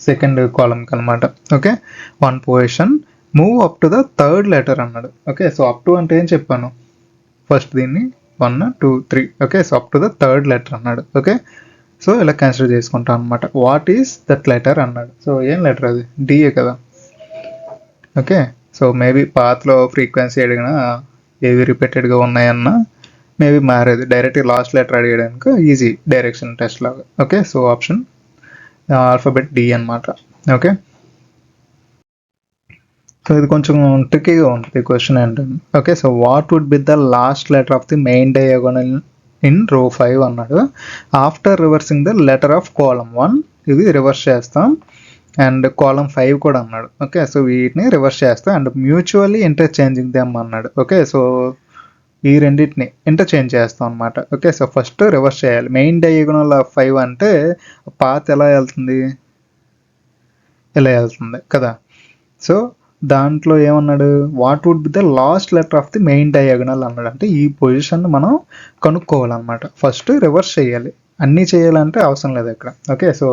[SPEAKER 1] సెకండ్ కాలంకి అనమాట. Okay, 1 position move up to the third letter అన్నాడు. ఓకే, సో అప్ టు అంటే ఏం చెప్పాను? ఫస్ట్ దీన్ని 1, 2, 3. Okay, so up to the third letter అన్నాడు. ఓకే, సో ఇలా కన్సిడర్ చేసుకుంటాం అనమాట. వాట్ ఈస్ దట్ లెటర్ అన్నాడు. సో ఏం లెటర్ అది? డిఏ కదా. ఓకే, సో మేబీ పాత్లో ఫ్రీక్వెన్సీ అడిగినా ఏవి రిపీటెడ్గా ఉన్నాయన్నా మేబీ మారేది. డైరెక్ట్గా లాస్ట్ లెటర్ అడిగడానికి ఈజీ డైరెక్షన్ టెస్ట్ లాగా. Okay, so option alphabet D అనమాట. ఓకే, సో ఇది కొంచెం ట్రిక్కీగా ఉంటుంది క్వశ్చన్ ఏంటంటే. Okay, so what would be the last letter of the main diagonal in row 5 అన్నాడు. After reversing the letter of column 1 ఇది reverse చేస్తాం అండ్ కాలం 5 కూడా అన్నాడు. ఓకే, సో వీటిని రివర్స్ చేస్తాం అండ్ మ్యూచువల్లీ ఇంటర్చేంజింగ్ దెమ్ అన్నాడు. Okay, so ఈ రెండింటిని ఇంటర్చేంజ్ చేస్తాం అనమాట. ఓకే, సో ఫస్ట్ రివర్స్ చేయాలి. మెయిన్ డయాగోనల్ ఆఫ్ 5 అంటే పాత్ ఎలా వెళ్తుంది? ఇలా వెళ్తుంది కదా. సో దాంట్లో ఏమన్నాడు? What would be the last letter of the main diagonal అన్నాడు. అంటే ఈ పొజిషన్ మనం కనుక్కోవాలన్నమాట. ఫస్ట్ రివర్స్ చేయాలి. అన్నీ చేయాలంటే అవసరం లేదు ఇక్కడ. ఓకే, సో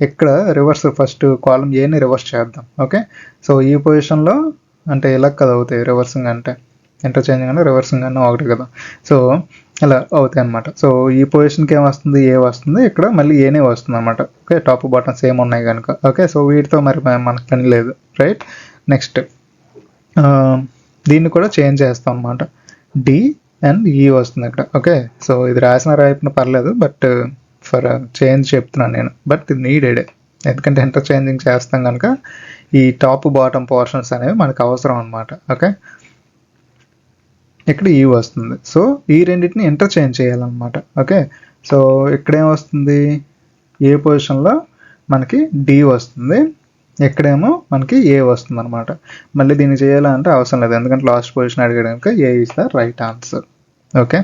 [SPEAKER 1] ఇక్కడ రివర్స్ ఫస్ట్ కాలం ఏని రివర్స్ చేద్దాం. ఓకే, సో ఈ పొజిషన్లో అంటే ఇలా కదా అవుతాయి రివర్సింగ్ అంటే. ఇంటర్చేంజింగ్ అంటే రివర్సింగ్ అన్న ఒకటి కదా. సో ఇలా అవుతాయి అనమాట. సో ఈ పొజిషన్కి ఏమొస్తుంది? ఏ వస్తుంది. ఇక్కడ మళ్ళీ ఏనే వస్తుంది అనమాట. ఓకే, టాప్ బాటమ్ సేమ్ ఉన్నాయి కనుక. ఓకే, సో వీటితో మరి మనకు పని లేదు. రైట్, నెక్స్ట్ దీన్ని కూడా చేంజ్ చేస్తాం అనమాట. డి అండ్ ఈ వస్తుంది ఇక్కడ. ఓకే, సో ఇది రాయిన పర్లేదు, బట్ ఫర్ చేంజ్ చెప్తున్నాను నేను. బట్ ఇది నీడెడ్, ఎందుకంటే ఇంటర్చేంజింగ్ చేస్తాం కనుక ఈ టాప్ బాటమ్ పోర్షన్స్ అనేవి మనకు అవసరం అనమాట. ఓకే, ఇక్కడ ఈ వస్తుంది. సో ఈ రెండింటిని ఇంటర్చేంజ్ చేయాలన్నమాట. ఓకే, సో ఇక్కడ ఏమొస్తుంది, ఏ పొజిషన్లో మనకి డి వస్తుంది, ఎక్కడేమో మనకి ఏ వస్తుంది అనమాట. మళ్ళీ దీన్ని చేయాలంటే అవసరం లేదు, ఎందుకంటే లాస్ట్ పొజిషన్ అడిగాడు కనుక A is the right answer. Okay,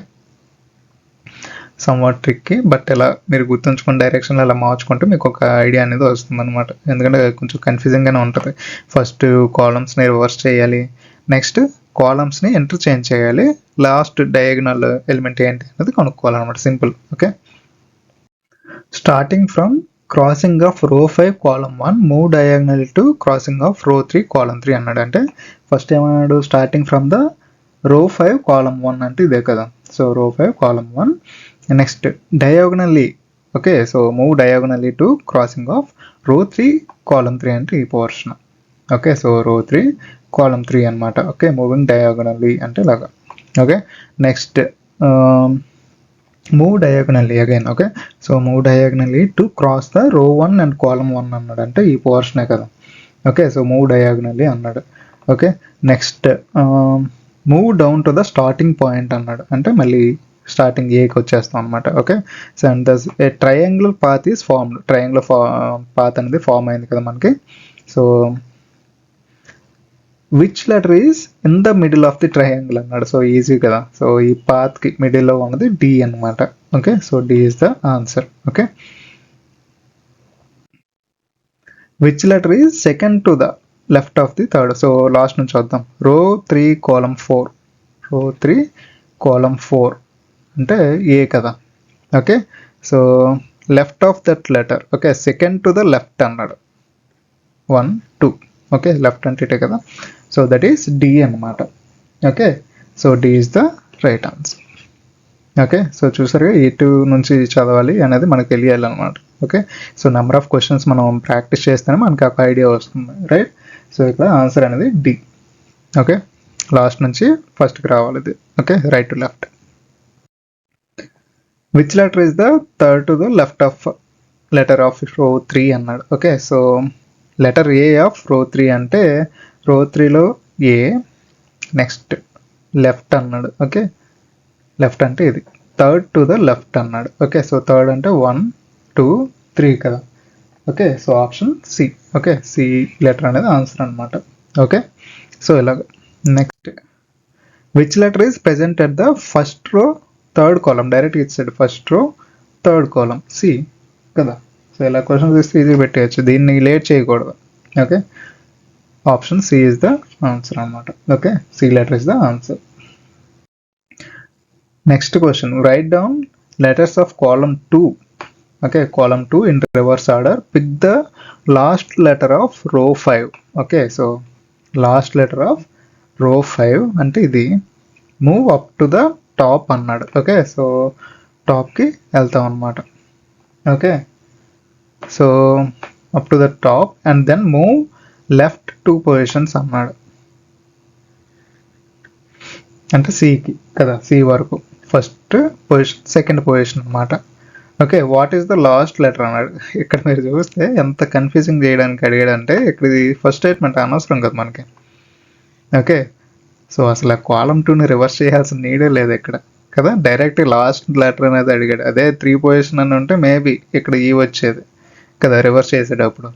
[SPEAKER 1] somewhat tricky, but ఇలా మీరు గుర్తుంచుకుని డైరెక్షన్లో ఇలా మార్చుకుంటే మీకు ఒక ఐడియా అనేది వస్తుంది అనమాట. ఎందుకంటే కొంచెం కన్ఫ్యూజింగ్గానే ఉంటుంది. ఫస్ట్ కాలమ్స్ని రివర్స్ చేయాలి, నెక్స్ట్ కాలమ్స్ని ఇంటర్చేంజ్ చేయాలి, లాస్ట్ డయాగనల్ ఎలిమెంట్ ఏంటి అనేది కనుక్కోవాలన్నమాట. Simple. Okay, starting from crossing of row 5 column 1 move diagonal to crossing of row 3 column 3 అన్నాడు. అంటే ఫస్ట్ ఏమన్నాడు, starting from the row 5 column 1 అంటే ఇదే కదా. So row 5 column 1, next diagonally. Okay, so move diagonally to crossing of row 3 column 3 అంటే ఈ portion. Okay, so row 3 column 3 అనమాట. Okay, moving diagonally అంటే ఇలాగా. Okay, next move diagonally again. Okay, so move diagonally to cross the row 1 and column 1 అన్నాడు, అంటే ఈ పోర్షనే కదా. Okay, so move diagonally అన్నాడు. Okay, next move down to the starting point అన్నాడు, అంటే మళ్ళీ స్టార్టింగ్ ఏకి వచ్చేస్తాం అనమాట. Okay, so and the triangular path is formed, triangular path అనేది ఫామ్ అయింది కదా మనకి. So which letter is in the middle of the triangle అన్నాడు. సో ఈజీ కదా. సో ఈ పాత్కి మిడిల్లో ఉన్నది డి అనమాట. Okay, so D is the answer. Okay, which letter is second to the left of the third. So last నుంచి వద్దాం. రో 3 కాలమ్ 4, రో 3 కాలమ్ 4 అంటే ఏ కదా. Okay, so left of that letter. Okay, second to the left అన్నాడు. 1 2. Okay, left అంటే ఇటే కదా. సో దట్ ఈస్ డి అనమాట. Okay, so D is the right answer. Okay, so చూసారుగా ఎటు నుంచి చదవాలి అనేది మనకు తెలియాలన్నమాట. Okay, so number of questions మనం ప్రాక్టీస్ చేస్తేనే మనకు ఒక ఐడియా వస్తుంది, రైట్. సో ఇక్కడ ఆన్సర్ అనేది డి. ఓకే, లాస్ట్ నుంచి ఫస్ట్కి రావాలి ఇది. Okay, right to left. Which letter is the third to the left of letter of row 3 అన్నాడు. Okay, so letter A of row 3 అంటే రో 3లో ఏ, నెక్స్ట్ లెఫ్ట్ అన్నాడు. ఓకే, లెఫ్ట్ అంటే ఇది, థర్డ్ టు ద లెఫ్ట్ అన్నాడు. Okay, so third అంటే 1 2 3 కదా. Okay, so option C. Okay, C letter అనేది ఆన్సర్ అనమాట. ఓకే, సో ఇలాగ. Next which letter is present at the first row third కాలం, డైరెక్ట్గా ఇచ్చాడు first row third column, C కదా. So ఇలా క్వశ్చన్స్ ఇస్తే ఈజీ పెట్టేయచ్చు, దీన్ని లేట్ చేయకూడదు. Okay, option C is the answer అనమాట. Okay, C letter is the answer. Next question, right down letters of column 2. Okay, column 2 in reverse order, pick the last letter of row 5. Okay, so last letter of row 5 అంటే ఇది, move up to the top అన్నాడు. Okay, so టాప్కి వెళ్తాం అనమాట. Okay, so up to the top and then move left 2 positions అన్నాడు, అంటే సికి కదా, C వరకు ఫస్ట్ పొజిషన్ సెకండ్ పొజిషన్ అనమాట. Okay, what is the last letter అన్నాడు. ఇక్కడ మీరు చూస్తే ఎంత కన్ఫ్యూజింగ్ చేయడానికి అడిగాడంటే, ఇక్కడ ఇది ఫస్ట్ స్టేట్మెంట్ అనవసరం కదా మనకి. ఓకే, సో అసలు కాలమ్ 2ని రివర్స్ చేయాల్సిన నీడే లేదు ఇక్కడ కదా, డైరెక్ట్ లాస్ట్ లెటర్ అనేది అడిగాడు. అదే 3 పొజిషన్ అని ఉంటే మేబీ ఇక్కడ ఈ వచ్చేది కదా రివర్స్ చేసేటప్పుడు.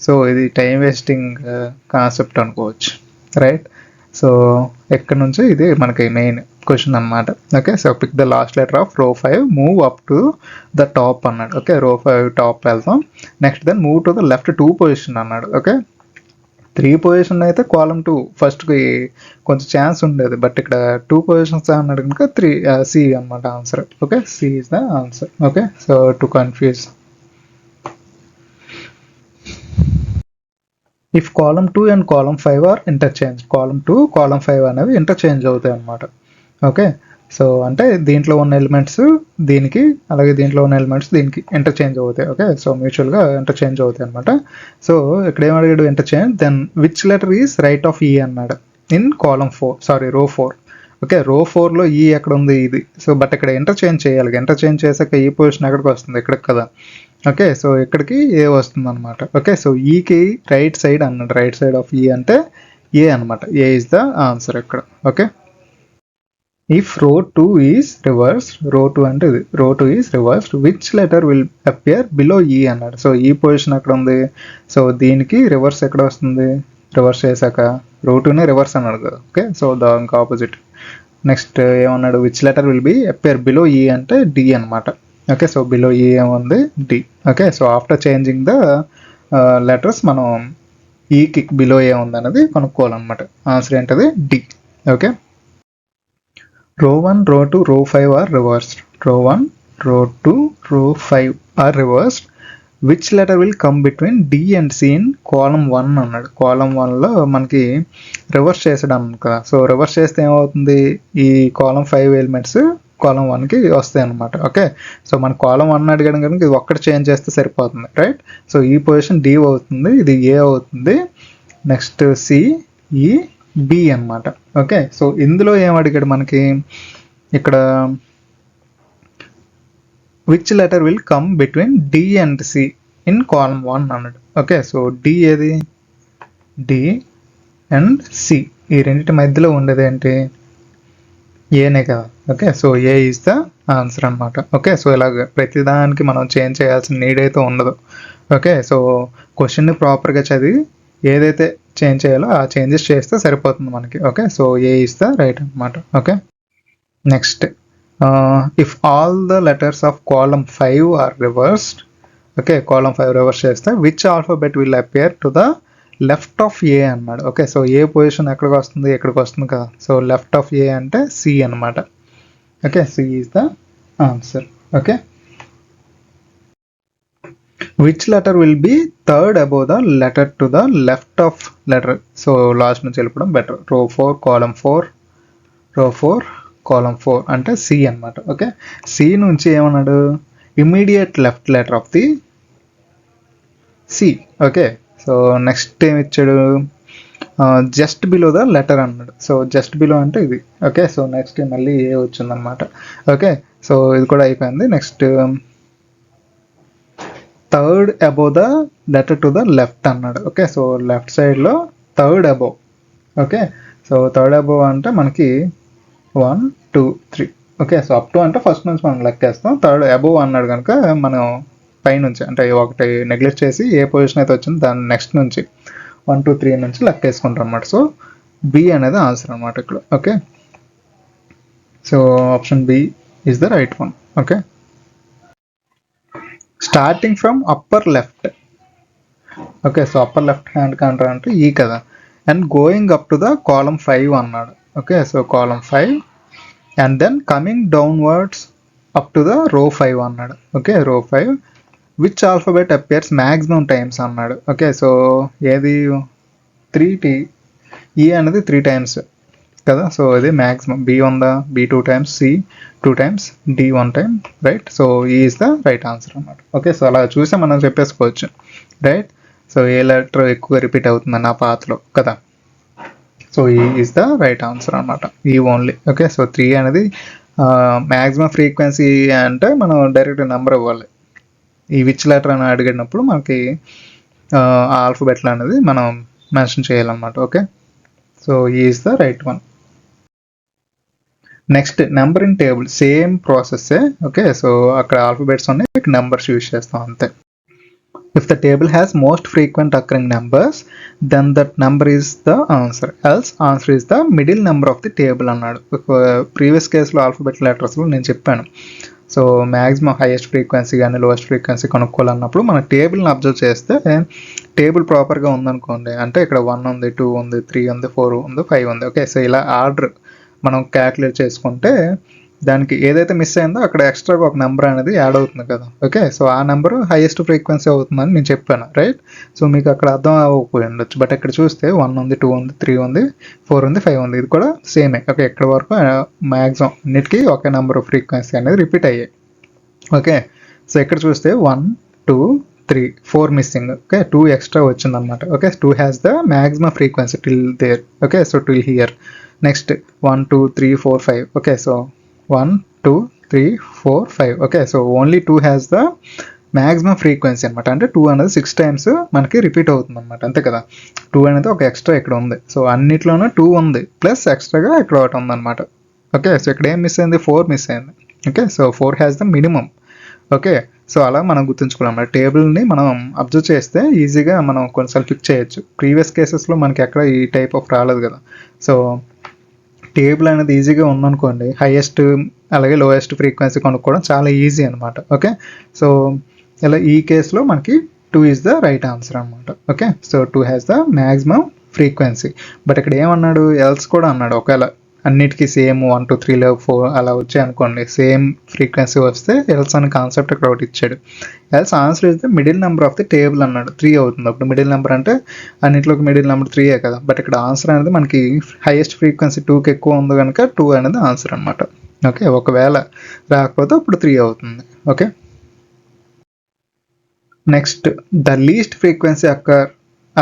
[SPEAKER 1] సో ఇది టైం వేస్టింగ్ కాన్సెప్ట్ అనుకోవచ్చు, రైట్. సో ఎక్కడ నుంచి ఇది మనకి మెయిన్ క్వశ్చన్ అనమాట. Okay, so pick the last letter of row 5, move up to the top అన్నాడు. ఓకే, రో 5 టాప్ వెళ్తాం, next then move to the left 2 position అన్నాడు. ఓకే, 3 పొజిషన్ అయితే కాలమ్ 2 ఫస్ట్కి కొంచెం ఛాన్స్ ఉండేది, బట్ ఇక్కడ 2 పొజిషన్స్ అన్నాడు కనుక 3 సి అనమాట answer. Okay, C is the answer. Okay, so to confuse, if column 2 and column 5 are interchange, column 2 column 5 అనేవి ఇంటర్చేంజ్ అవుతాయి అనమాట. ఓకే, సో అంటే దీంట్లో ఉన్న ఎలిమెంట్స్ దీనికి, అలాగే దీంట్లో ఉన్న ఎలిమెంట్స్ దీనికి ఇంటర్చేంజ్ అవుతాయి. ఓకే, సో మ్యూచువల్గా ఇంటర్చేంజ్ అవుతాయి అనమాట. సో ఇక్కడ ఏం అడిగాడు, interchange, then which letter is right of E అన్నాడు ఇన్ కాలమ్ 4, సారీ రో 4. ఓకే, రో 4లో ఈ ఎక్కడ ఉంది ఇది. సో బట్ ఇక్కడ ఇంటర్చేంజ్ చేయాలి. ఇంటర్చేంజ్ చేశాక ఈ పొజిషన్ ఎక్కడికి వస్తుంది, ఇక్కడికి కదా. ఓకే, సో ఇక్కడికి ఏ వస్తుంది అనమాట. ఓకే, సో ఈకి రైట్ సైడ్ అన్నాడు. రైట్ సైడ్ ఆఫ్ ఈ అంటే ఏ అనమాట. ఏ ఇస్ ద ఆన్సర్ ఇక్కడ. ఓకే, ఇఫ్ రో 2 ఈజ్ రివర్స్డ్, రో 2 అంటే ఇది, రో 2 is reversed which letter will appear below ఈ అన్నాడు. సో ఈ పొజిషన్ ఎక్కడ ఉంది, సో దీనికి రివర్స్ ఎక్కడ వస్తుంది, రివర్స్ చేశాక రో 2నే రివర్స్ అన్నాడు కదా. ఓకే, సో దానికి ఆపోజిట్. నెక్స్ట్ ఏమన్నాడు, which letter will be appear below E అంటే డి అనమాట. ఓకే, సో బిలో ఈ ఏముంది, D. Okay, so after changing the letters మనం ఈకి బిలో ఏ ఉంది అనేది కనుక్కోవాలన్నమాట. ఆన్సర్ ఏంటది, డి. ఓకే, రో 1, రో 2, రో 5 ఆర్ రివర్స్డ్. రో 1, రో 2, row 5 are reversed which letter will come between D and C in column 1 అన్నాడు. కాలమ్ 1లో మనకి రివర్స్ చేసాడు కదా. సో రివర్స్ చేస్తే ఏమవుతుంది, ఈ కాలమ్ 5 ఎలిమెంట్స్ కాలమ్ 1కి వస్తాయి అనమాట. ఓకే, సో మన కాలమ్ 1 అడిగాడు కనుక ఇది ఒక్కటి చేంజ్ చేస్తే సరిపోతుంది, రైట్. సో ఈ పొజిషన్ డి అవుతుంది, ఇది ఏ అవుతుంది, నెక్స్ట్ సి, ఈ, బి అనమాట. ఓకే, సో ఇందులో ఏం అడిగాడు మనకి, ఇక్కడ which letter will come between D and C in column 1 అన్నాడు. ఓకే, సో డి ఏది, డి అండ్ సి ఈ రెండింటి మధ్యలో ఉండేది ఏంటి, ఏనే కదా. Okay, so A is the answer అనమాట. ఓకే, సో ఇలాగ ప్రతిదానికి మనం చేంజ్ చేయాల్సిన నీడ్ అయితే ఉండదు. ఓకే, సో క్వశ్చన్ని ప్రాపర్గా చదివి ఏదైతే చేంజ్ చేయాలో ఆ చేంజెస్ చేస్తే సరిపోతుంది మనకి. Okay, so A is the right అనమాట. Okay, next if all the letters of column 5 are reversed. Okay, column 5 reverse చేస్తే which alphabet will appear to the left of A అన్నాడు. ఓకే, సో ఏ position ఎక్కడికి వస్తుంది, ఎక్కడికి వస్తుంది కదా. So left of ఏ అంటే C అనమాట. Okay, C is the answer. Okay, which letter will be third above the letter to the left of letter. So last నుంచి వెళ్ళిపోవడం బెటర్. రో 4 కాలమ్ 4, రో 4 కాలమ్ 4 అంటే సి అనమాట. ఓకే, సి నుంచి ఏమన్నాడు, immediate left letter of the C. Okay, so next ఏమి ఇచ్చాడు, జస్ట్ బిలో ద లెటర్ అన్నాడు. సో జస్ట్ బిలో అంటే ఇది. ఓకే, సో నెక్స్ట్ మళ్ళీ ఏ వచ్చిందనమాట. ఓకే, సో ఇది కూడా అయిపోయింది. Next third above the letter to the left అన్నాడు. ఓకే, సో లెఫ్ట్ సైడ్లో third above. Okay, so third above అంటే మనకి 1, 2, 3. ఓకే, సో అప్ టు అంటే ఫస్ట్ నుంచి మనం లెక్కేస్తాం. థర్డ్ అబోవ్ అన్నాడు కనుక మనం పైనుంచి అంటే ఒకటి నెగ్లెక్ట్ చేసి ఏ పొజిషన్ అయితే వచ్చిందో దాని నెక్స్ట్ నుంచి 1, 2, 3 నుంచి లెక్కేసుకుంటాం అనమాట. సో బి అనేది ఆన్సర్ అనమాట ఇక్కడ. Okay, so option B is the right one. Okay, starting from upper left. Okay, so upper left hand counter అంటే ఈ కదా, and going up to the column 5 అన్నాడు. Okay, so column 5 and then coming downwards up to the row 5 అన్నాడు. Okay, row 5 which alphabet appears maximum times అన్నాడు. Okay, so ఏది 3 E అనేది 3 times కదా. So ఇది మ్యాక్సిమం. బి ఉందా, B 2 times, C 2 times, D 1 time, right. So E is the right answer అన్నమాట. Okay, so అలా చూసే మనం చెప్పేసుకోవచ్చు, రైట్. సో ఏ లెటర్ ఎక్కువ రిపీట్ అవుతుందని ఆ పాత్రలో కదా. So E is the right answer అనమాట, ఈ ఓన్లీ. ఓకే, సో 3 అనేది మ్యాక్సిమం ఫ్రీక్వెన్సీ అంటే మనం డైరెక్ట్ నెంబర్ ఇవ్వాలి. ఈ విచ్ లెటర్ అని అడిగినప్పుడు మనకి ఆల్ఫాబెట్లు అనేది మనం మెన్షన్ చేయాలన్నమాట. Okay, so E is the right one. Next number in table, same ప్రాసెస్సే. ఓకే, సో అక్కడ ఆల్ఫాబెట్స్ ఉన్నాయి, నెంబర్స్ యూజ్ చేస్తాం అంతే. If the table has most frequent occurring numbers, then that number is the answer. Else answer is the middle number of the table అన్నాడు. Previous కేసులో alphabet లెటర్స్లో నేను చెప్పాను. So maximum highest frequency కానీ lowest frequency కనుక్కోవాలన్నప్పుడు మన టేబుల్ని observe చేస్తే table ప్రాపర్గా ఉందనుకోండి, అంటే ఇక్కడ 1 ఉంది, 2 ఉంది, 3 ఉంది, 4 ఉంది, 5 ఉంది. ఓకే, సో ఇలా ఆర్డర్ మనం క్యాలిక్యులేట్ చేసుకుంటే దానికి ఏదైతే మిస్ అయిందో అక్కడ ఎక్స్ట్రాగా ఒక నెంబర్ అనేది యాడ్ అవుతుంది కదా. ఓకే, సో ఆ నెంబర్ హైయెస్ట్ ఫ్రీక్వెన్సీ అవుతుందని నేను చెప్పాను, రైట్. సో మీకు అక్కడ అర్థం అవ్వకపోయి ఉండొచ్చు. బట్ ఇక్కడ చూస్తే 1 ఉంది, 2 ఉంది, 3 ఉంది, 4 ఉంది, 5 ఉంది, ఇది కూడా సేమే. ఓకే, ఇక్కడ వరకు మ్యాక్సిమం అన్నిటికీ ఒకే నెంబర్ ఫ్రీక్వెన్సీ అనేది రిపీట్ అయ్యాయి. ఓకే, సో ఇక్కడ చూస్తే 1, 2, 3 4 మిస్సింగ్. ఓకే, 2 ఎక్స్ట్రా వచ్చిందనమాట. Okay, 2 has the maximum frequency till there. Okay, so till here. Next 1 2 3 4 5. Okay, so 1 2 3 4 5. Okay, so only 2 has the maximum frequency అనమాట. అంటే 2 అనేది 6 టైమ్స్ మనకి రిపీట్ అవుతుంది అనమాట, అంతే కదా. 2 అనేది ఒక ఎక్స్ట్రా ఇక్కడ ఉంది. సో అన్నిట్లోనూ 2 ఉంది, ప్లస్ ఎక్స్ట్రాగా ఇక్కడ ఒకటి ఉందన్నమాట. ఓకే, సో ఇక్కడ ఏం మిస్ అయింది? 4 మిస్ అయింది. Okay, so 4 has the minimum. Okay, so అలా మనం గుర్తుంచుకోవాలి. టేబుల్ని మనం అబ్జర్వ్ చేస్తే ఈజీగా మనం కొన్నిసార్లు పిక్ చేయొచ్చు. ప్రీవియస్ కేసెస్లో మనకి ఎక్కడ ఈ టైప్ ఆఫ్ రాలేదు కదా. సో టేబుల్ అనేది ఈజీగా ఉందనుకోండి, హైయెస్ట్ అలాగే లోయెస్ట్ ఫ్రీక్వెన్సీ కనుక్కోవడం చాలా ఈజీ అనమాట. ఓకే, సో ఇలా ఈ కేసులో మనకి 2 ఈజ్ ద రైట్ ఆన్సర్ అనమాట. Okay, so 2 has the maximum frequency. But ఇక్కడ ఏమన్నాడు? ఎల్స్ కూడా అన్నాడు. ఒకవేళ అన్నిటికీ సేమ్ 1 2 3 4 అలా వచ్చాయి అనుకోండి, సేమ్ ఫ్రీక్వెన్సీ వస్తే ఎల్స్ అనే కాన్సెప్ట్ ఇక్కడ ఒకటి ఇచ్చాడు. Else answer is the middle number of the table అన్నాడు. 3 అవుతుంది. అప్పుడు మిడిల్ నెంబర్ అంటే అన్నింటిలోకి మిడిల్ నెంబర్ 3 కదా. బట్ ఇక్కడ ఆన్సర్ అనేది మనకి హైయెస్ట్ ఫ్రీక్వెన్సీ 2కి ఎక్కువ ఉంది కనుక 2 అనేది ఆన్సర్ అనమాట. ఓకే, ఒకవేళ రాకపోతే అప్పుడు 3 అవుతుంది. Okay, next the least frequency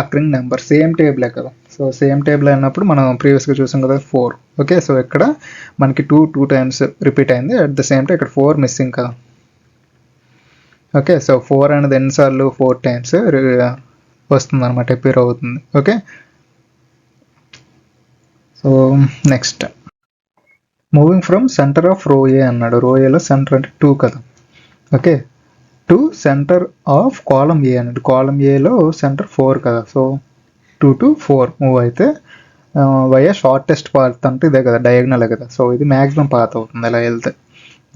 [SPEAKER 1] occurring number. Same టేబులే కదా. సో సేమ్ టేబుల్ అయినప్పుడు మనం ప్రీవియస్గా చూసాం కదా 4. ఓకే, సో ఇక్కడ మనకి 2 టైమ్స్ రిపీట్ అయింది. అట్ ద సేమ్ టైం ఇక్కడ 4 మిస్సింగ్ కదా. ఓకే, సో 4 అనేది ఎన్నిసార్లు? 4 టైమ్స్ వస్తుంది అనమాట, అపీర్ అవుతుంది. Okay, so next moving from centre of row A అన్నాడు. రో ఏలో సెంటర్ అంటే 2 కదా. Okay, to centre of column A అన్నాడు. కాలమ్ ఏలో సెంటర్ 4 కదా. సో 2 to 4 మూవ్ అయితే వయ షార్టెస్ట్ పాత్ అంటే ఇదే కదా, డయాగ్నలే కదా. సో ఇది మ్యాక్సిమం పాత్ అవుతుంది ఎలా వెళ్తే.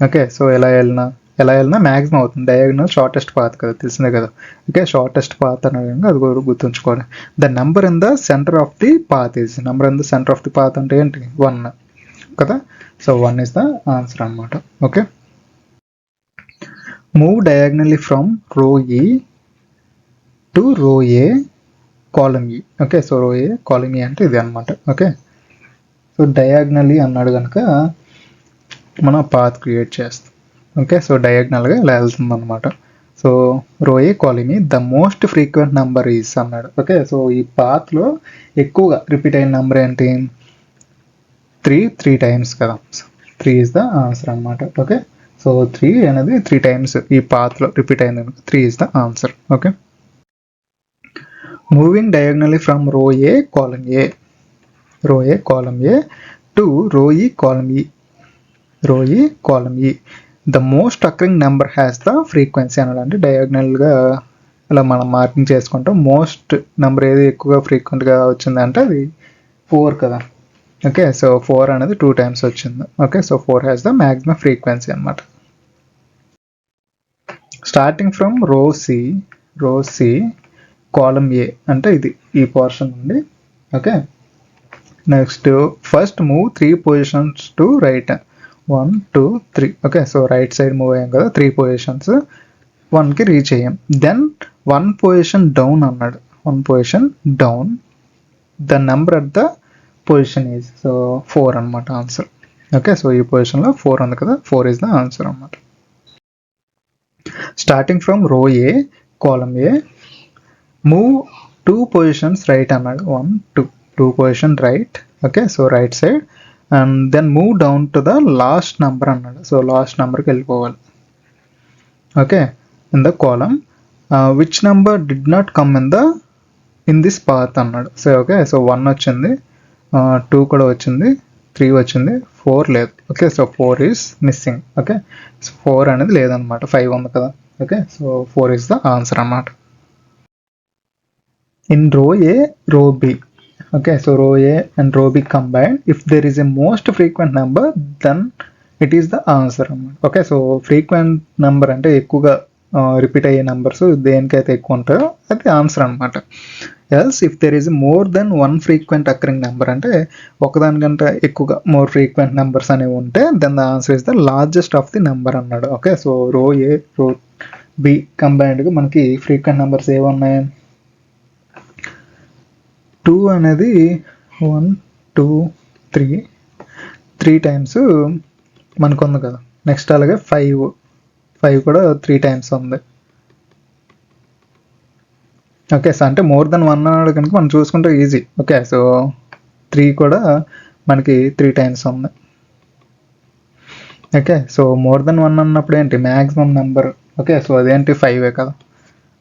[SPEAKER 1] ఓకే, సో ఎలా వెళ్ళినా మ్యాక్సిమం అవుతుంది. డయాగ్నల్ షార్టెస్ట్ పాత్ కదా, తెలిసిందే కదా. ఓకే, షార్టెస్ట్ పాత్ అనే విధంగా అది కూడా గుర్తుంచుకోవాలి. The number in the centre of the path is. Number in the centre of the path అంటే ఏంటి? 1 కదా. సో 1 ఇస్ ద ఆన్సర్ అనమాట. ఓకే, మూవ్ డయాగ్నల్లీ ఫ్రమ్ రో ఈ టు రో ఏ కాలమ్ ఈ. Okay, so row A column ఈ అంటే ఇది అనమాట. ఓకే, సో డయాగ్నల్లీ అన్నాడు కనుక మనం పాత్ క్రియేట్ చేస్తాం. ఓకే, సో డయాగ్నల్గా ఇలా వెళ్తుంది అనమాట. So row A column E the most frequent number is అన్నాడు. ఓకే, సో ఈ పాత్లో ఎక్కువగా రిపీట్ అయిన నెంబర్ ఏంటి? 3 టైమ్స్ కదా. 3 ఈజ్ ద ఆన్సర్ అనమాట. ఓకే, సో 3 అనేది 3 టైమ్స్ ఈ పాత్లో రిపీట్ అయింది కనుక 3 is the answer. Okay, moving diagonally from row A column A to రో ఈ కాలమ్ ఈ. రో ఈ column E the most occurring number has the frequency అన్నాడు. అంటే డయాగ్నల్గా ఇలా మనం మార్కింగ్ చేసుకుంటాం. మోస్ట్ నెంబర్ ఏది ఎక్కువగా ఫ్రీక్వెంట్గా వచ్చిందంటే అది 4 కదా. ఓకే, సో 4 అనేది 2 టైమ్స్ వచ్చింది. Okay, so 4 has the maximum frequency అనమాట. స్టార్టింగ్ ఫ్రమ్ రో సి కాలమ్ ఏ అంటే ఇది ఈ పోర్షన్ ఉంది. Okay, next first move 3 positions to right. 1 2 3. Okay, so right side move అయ్యాం కదా, 3 పొజిషన్స్ 1కి రీచ్ అయ్యాం. దెన్ 1 పొజిషన్ డౌన్ అన్నాడు. 1 position down the number at the position is. So 4 అనమాట ఆన్సర్. ఓకే, సో ఈ పొజిషన్లో 4 ఉంది కదా, 4 ఈజ్ ద ఆన్సర్ అనమాట. Starting from row A column A move 2 positions right అన్నాడు. 1 2 position right. Okay, so right side and then move down to the last number అన్నాడు. So last నెంబర్కి వెళ్ళిపోవాలి. Okay, in the column which number did not come in this path అన్నాడు. So okay, so 1 వచ్చింది, 2 కూడా వచ్చింది, 3 వచ్చింది, 4 లేదు. Okay, so 4 is missing. Okay, so 4 అనేది లేదనమాట, 5 ఉంది కదా. Okay, so 4 is the answer అన్నమాట. ఇన్ రో ఏ రో B. Okay, so row A and row B combined, if there is a most frequent number, then it is the answer. Okay, so frequent number అంటే ఎక్కువగా repeat అయ్యే numbers దేనికైతే ఎక్కువ ఉంటాయో అది answer అనమాట. Else if there is more than 1 frequent occurring number అంటే ఒకదానికంటే ఎక్కువగా మోర్ ఫ్రీక్వెంట్ నెంబర్స్ అనేవి ఉంటే then the answer is the largest of the number అన్నాడు. ఓకే, సో రో ఏ రో బి కంబైన్డ్గా మనకి ఫ్రీక్వెంట్ నెంబర్స్ ఏమున్నాయి? 2 అనేది 1 2 3 టైమ్స్ మనకు ఉంది కదా. నెక్స్ట్ అలాగే 5 కూడా 3 టైమ్స్ ఉంది. ఓకే, సో అంటే మోర్ దెన్ 1 అన్నాడు కనుక మనం చూసుకుంటే ఈజీ. ఓకే, సో 3 కూడా మనకి 3 టైమ్స్ ఉంది. ఓకే, సో మోర్ దెన్ 1 అన్నప్పుడు ఏంటి మ్యాక్సిమం నెంబర్. ఓకే, సో అదేంటి 5 కదా.